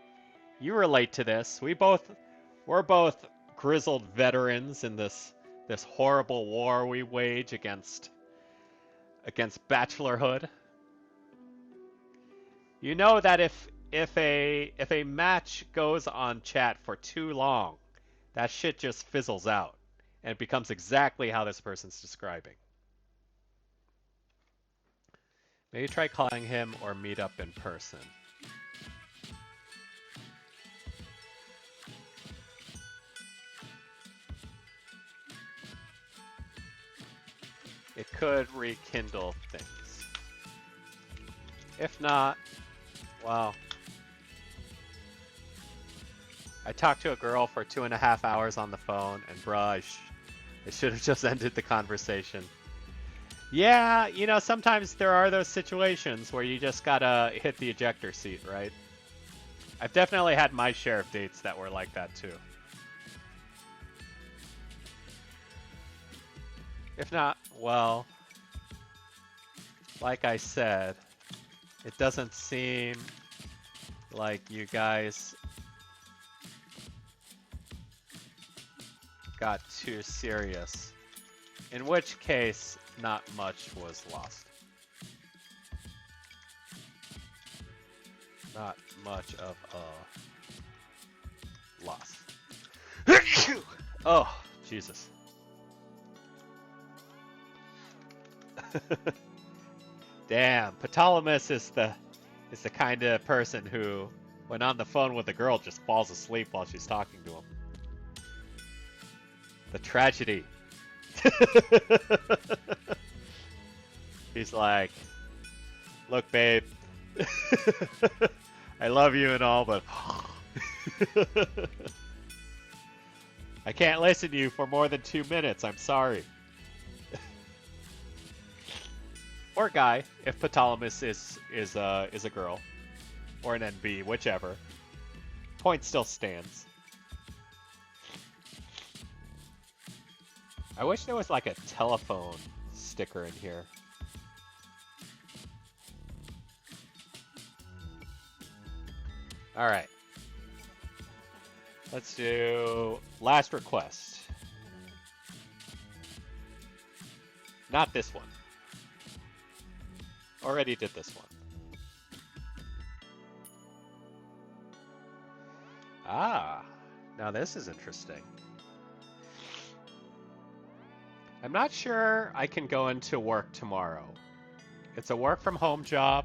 You relate to this. We're both grizzled veterans in this horrible war we wage against bachelorhood. You know that if a match goes on chat for too long, that shit just fizzles out and it becomes exactly how this person's describing. Maybe try calling him or meet up in person. It could rekindle things. If not, well, I talked to a girl for 2.5 hours on the phone, and bruh, I should have just ended the conversation. Yeah, you know, sometimes there are those situations where you just gotta hit the ejector seat, right? I've definitely had my share of dates that were like that too. If not, well, like I said, it doesn't seem like you guys got too serious. In which case, not much was lost. Not much of a loss. Oh, Jesus. Damn, Ptolemy is the kind of person who when on the phone with the girl, just falls asleep while she's talking to him. The tragedy. He's like, look, babe, I love you and all, but I can't listen to you for more than 2 minutes. I'm sorry. Or guy, if Ptolemus is a girl, or an NB, whichever. Point still stands. I wish there was like a telephone sticker in here. All right. Let's do last request. Not this one. Already did this one. Ah, now this is interesting. I'm not sure I can go into work tomorrow. It's a work from home job,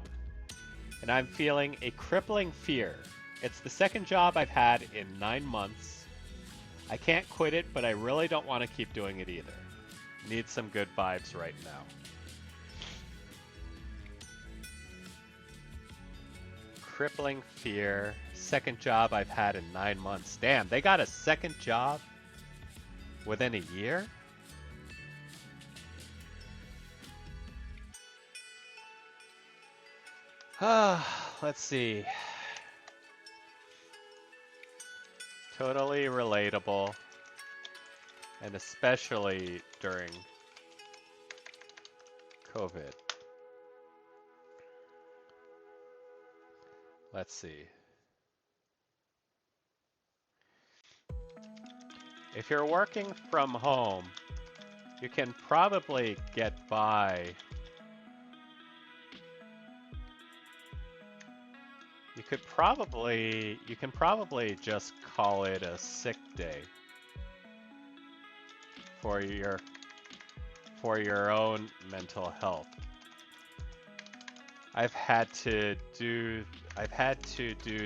and I'm feeling a crippling fear. It's the second job I've had in 9 months. I can't quit it, but I really don't want to keep doing it either. Need some good vibes right now. Crippling fear. Second job I've had in 9 months. Damn, they got a second job within a year? Let's see. Totally relatable. And especially during COVID. Let's see. If you're working from home, you can probably get by. You can probably just call it a sick day for your own mental health. I've had to do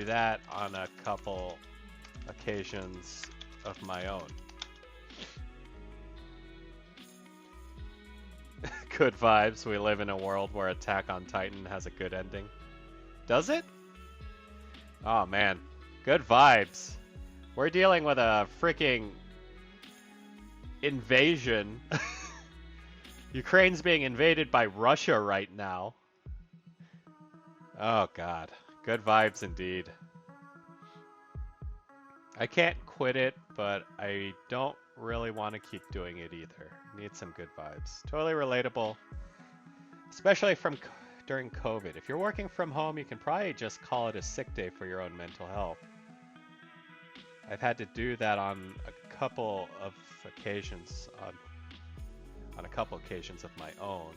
that on a couple occasions of my own. Good vibes. We live in a world where Attack on Titan has a good ending. Does it? Oh man, good vibes. We're dealing with a freaking invasion. Ukraine's being invaded by Russia right now. Oh god, good vibes indeed. I can't quit it, but I don't really want to keep doing it either. Need some good vibes. Totally relatable, especially during COVID. If you're working from home, you can probably just call it a sick day for your own mental health. I've had to do that on a couple of occasions, on a couple occasions of my own.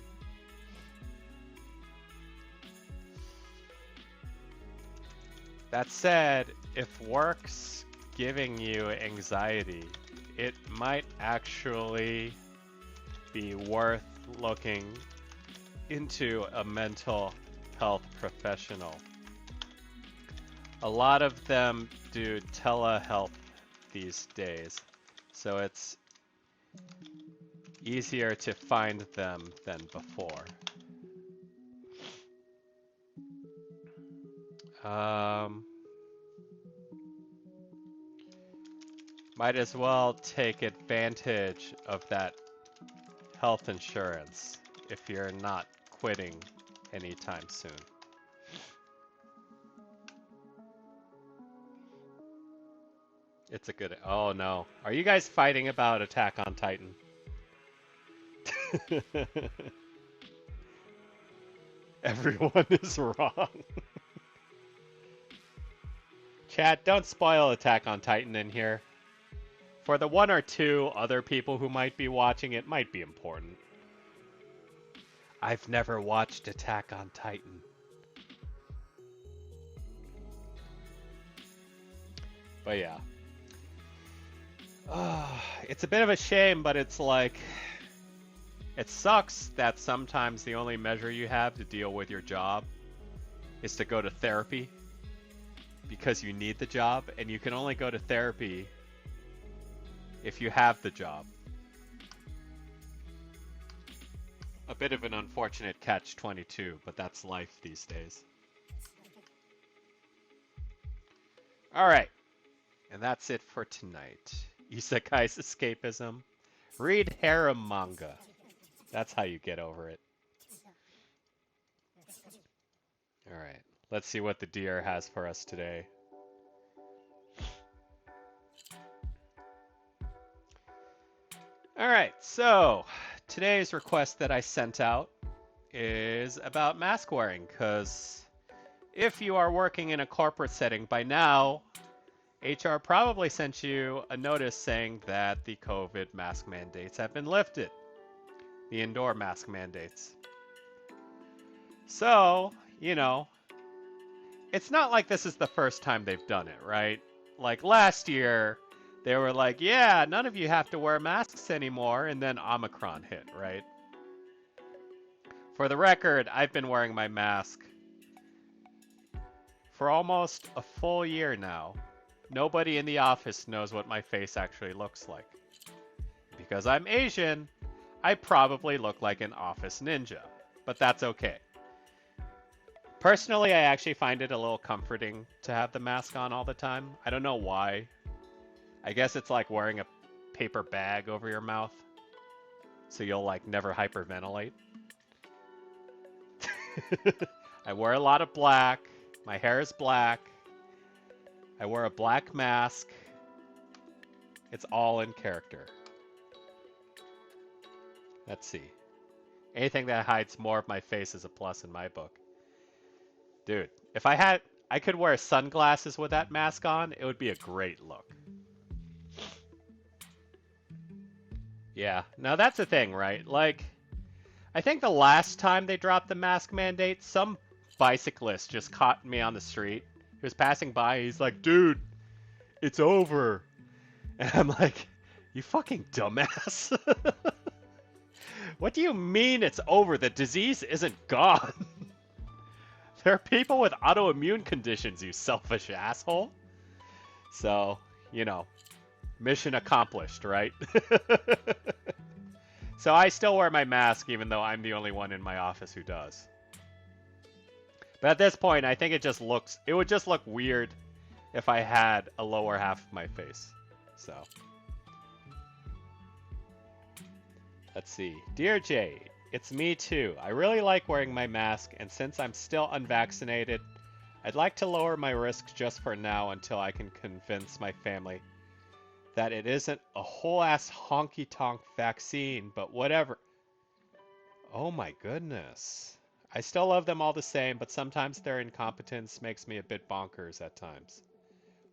That said, if work's giving you anxiety, it might actually be worth looking into a mental health professional. A lot of them do telehealth these days, so it's easier to find them than before. Might as well take advantage of that health insurance if you're not quitting anytime soon. It's a good... Oh no. Are you guys fighting about Attack on Titan? Everyone is wrong. Chat, don't spoil Attack on Titan in here. For the 1 or 2 other people who might be watching, it might be important. I've never watched Attack on Titan. But yeah. It's a bit of a shame, but it's like... It sucks that sometimes the only measure you have to deal with your job is to go to therapy. because you need the job, and you can only go to therapy if you have the job. A bit of an unfortunate catch-22, but that's life these days. Alright, and that's it for tonight. Isekai's escapism. Read harem manga. That's how you get over it. Alright, let's see what the deer has for us today. Alright, so today's request that I sent out is about mask wearing, because if you are working in a corporate setting by now, HR probably sent you a notice saying that the COVID mask mandates have been lifted. The indoor mask mandates. So, you know, it's not like this is the first time they've done it, right? Like last year, they were like, yeah, none of you have to wear masks anymore, and then Omicron hit, right? For the record, I've been wearing my mask for almost a full year now. Nobody in the office knows what my face actually looks like. Because I'm Asian, I probably look like an office ninja, but that's okay. Personally, I actually find it a little comforting to have the mask on all the time. I don't know why. I guess it's like wearing a paper bag over your mouth, so you'll like never hyperventilate. I wear a lot of black. My hair is black. I wear a black mask. It's all in character. Let's see. Anything that hides more of my face is a plus in my book. Dude, if I could wear sunglasses with that mask on, it would be a great look. Yeah, now that's the thing, right? Like, I think the last time they dropped the mask mandate, some bicyclist just caught me on the street. He was passing by, he's like, dude, it's over. And I'm like, you fucking dumbass. What do you mean it's over? The disease isn't gone. There are people with autoimmune conditions, you selfish asshole. So, you know, mission accomplished, right? So I still wear my mask even though I'm the only one in my office who does. But at this point, I think it would just look weird if I had a lower half of my face. So. Let's see. Dear Jade, it's me too. I really like wearing my mask, and since I'm still unvaccinated, I'd like to lower my risk just for now until I can convince my family that it isn't a whole-ass honky-tonk vaccine, but whatever. Oh my goodness. I still love them all the same, but sometimes their incompetence makes me a bit bonkers at times.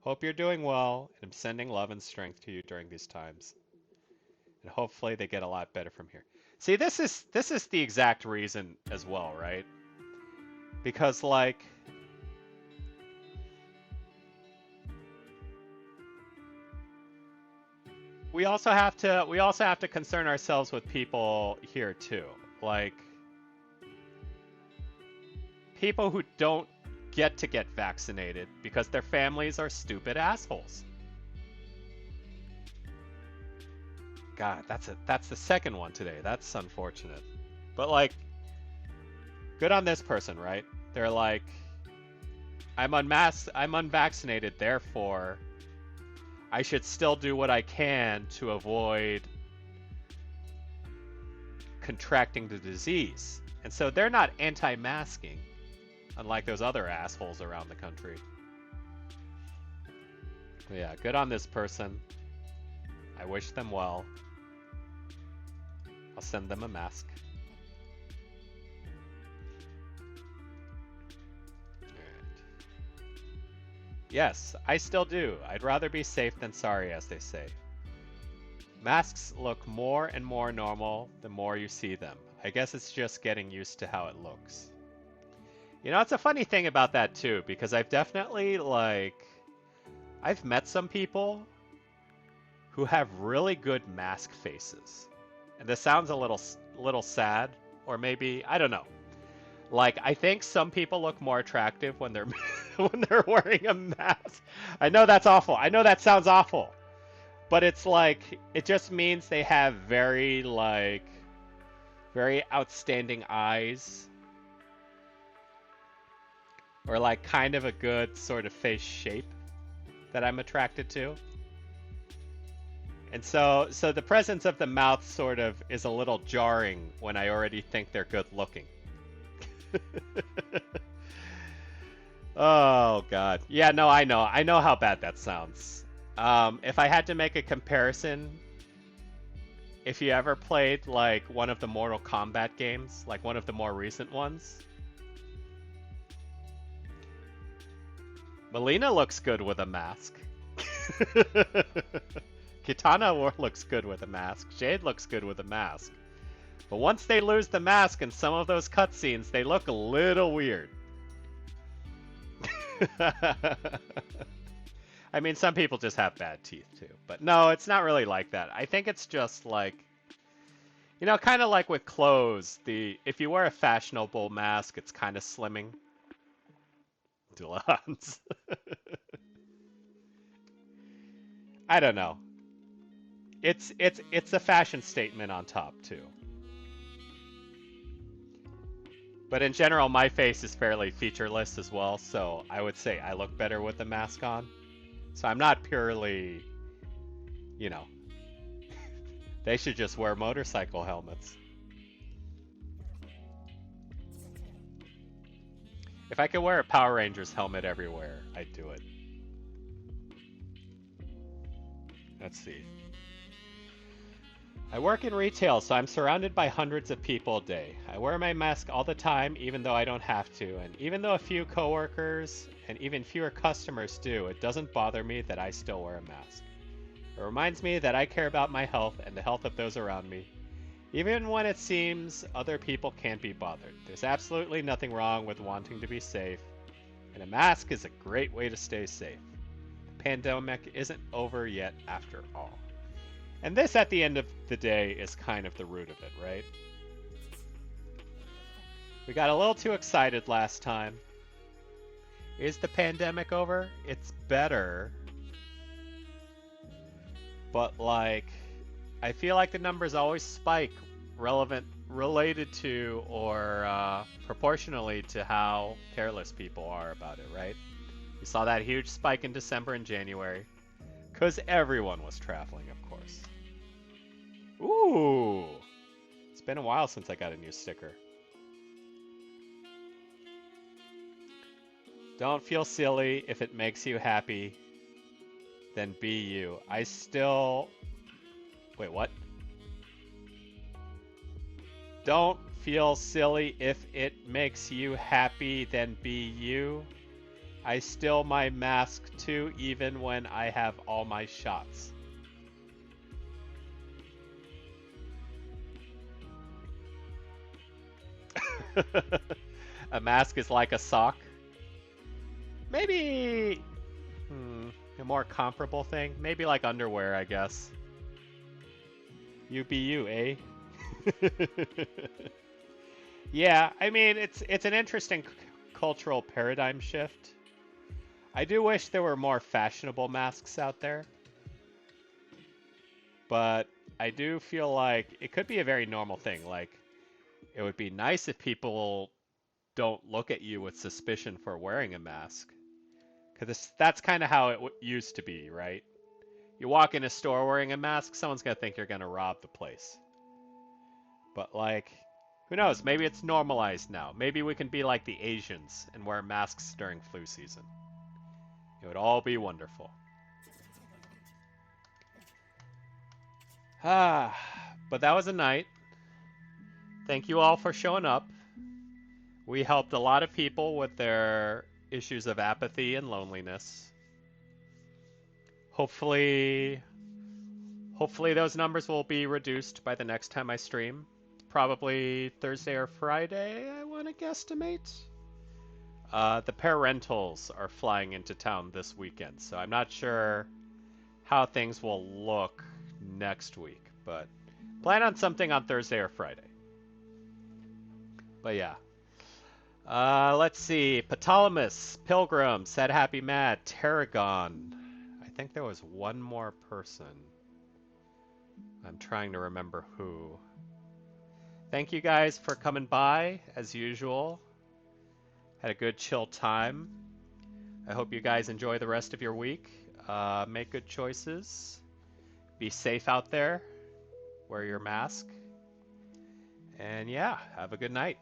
Hope you're doing well, and I'm sending love and strength to you during these times. And hopefully they get a lot better from here. See, this is the exact reason as well, right? Because like we also have to concern ourselves with people here too. Like people who don't get vaccinated because their families are stupid assholes. God, that's the second one today. That's unfortunate. But like, good on this person, right? They're like, I'm unvaccinated, therefore I should still do what I can to avoid contracting the disease. And so they're not anti-masking, unlike those other assholes around the country. But yeah, good on this person. I wish them well. I'll send them a mask. Alright. Yes, I still do. I'd rather be safe than sorry, as they say. Masks look more and more normal the more you see them. I guess it's just getting used to how it looks. You know, it's a funny thing about that too, because I've definitely, I've met some people who have really good mask faces. And this sounds a little sad, or maybe, I don't know. Like, I think some people look more attractive when they're when they're wearing a mask. I know that's awful. I know that sounds awful. But it's like it just means they have very outstanding eyes or like kind of a good sort of face shape that I'm attracted to. And so the presence of the mouth sort of is a little jarring when I already think they're good looking. Oh God. Yeah, no, I know. I know how bad that sounds. If I had to make a comparison, if you ever played like one of the Mortal Kombat games, like one of the more recent ones, Melina looks good with a mask. Kitana looks good with a mask. Jade looks good with a mask. But once they lose the mask in some of those cutscenes, they look a little weird. I mean, some people just have bad teeth too. But no, it's not really like that. I think it's just like, you know, kind of like with clothes. If you wear a fashionable mask, it's kind of slimming. Dulans. I don't know. It's a fashion statement on top too. But in general, my face is fairly featureless as well, so I would say I look better with the mask on. So I'm not purely, you know, they should just wear motorcycle helmets. If I could wear a Power Rangers helmet everywhere, I'd do it. Let's see. I work in retail, so I'm surrounded by hundreds of people a day. I wear my mask all the time, even though I don't have to, and even though a few coworkers and even fewer customers do, it doesn't bother me that I still wear a mask. It reminds me that I care about my health and the health of those around me, even when it seems other people can't be bothered. There's absolutely nothing wrong with wanting to be safe, and a mask is a great way to stay safe. The pandemic isn't over yet after all. And this, at the end of the day, is kind of the root of it, right? We got a little too excited last time. Is the pandemic over? It's better. But, like, I feel like the numbers always spike related to or proportionally to how careless people are about it, right? We saw that huge spike in December and January. Because everyone was traveling, of course. Ooh! It's been a while since I got a new sticker. Don't feel silly if it makes you happy. Then be you. I still... Wait, what? Don't feel silly if it makes you happy. Then be you. I still my mask too, even when I have all my shots. A mask is like a sock. Maybe a more comparable thing. Maybe like underwear, I guess. You be you, eh? Yeah, I mean it's an interesting cultural paradigm shift. I do wish there were more fashionable masks out there. But I do feel like it could be a very normal thing. Like, it would be nice if people don't look at you with suspicion for wearing a mask. Because that's kind of how it used to be, right? You walk in a store wearing a mask, someone's going to think you're going to rob the place. But, like, who knows? Maybe it's normalized now. Maybe we can be like the Asians and wear masks during flu season. It would all be wonderful. But that was a night. Thank you all for showing up. We helped a lot of people with their issues of apathy and loneliness. Hopefully those numbers will be reduced by the next time I stream. Probably Thursday or Friday, I want to guesstimate. The parentals are flying into town this weekend, so I'm not sure how things will look next week, but plan on something on Thursday or Friday. But yeah. Let's see. Ptolemy, Pilgrim, Said Happy Mad, Tarragon. I think there was one more person. I'm trying to remember who. Thank you guys for coming by, as usual. Had a good chill time. I hope you guys enjoy the rest of your week. Make good choices. Be safe out there. Wear your mask. And yeah, have a good night.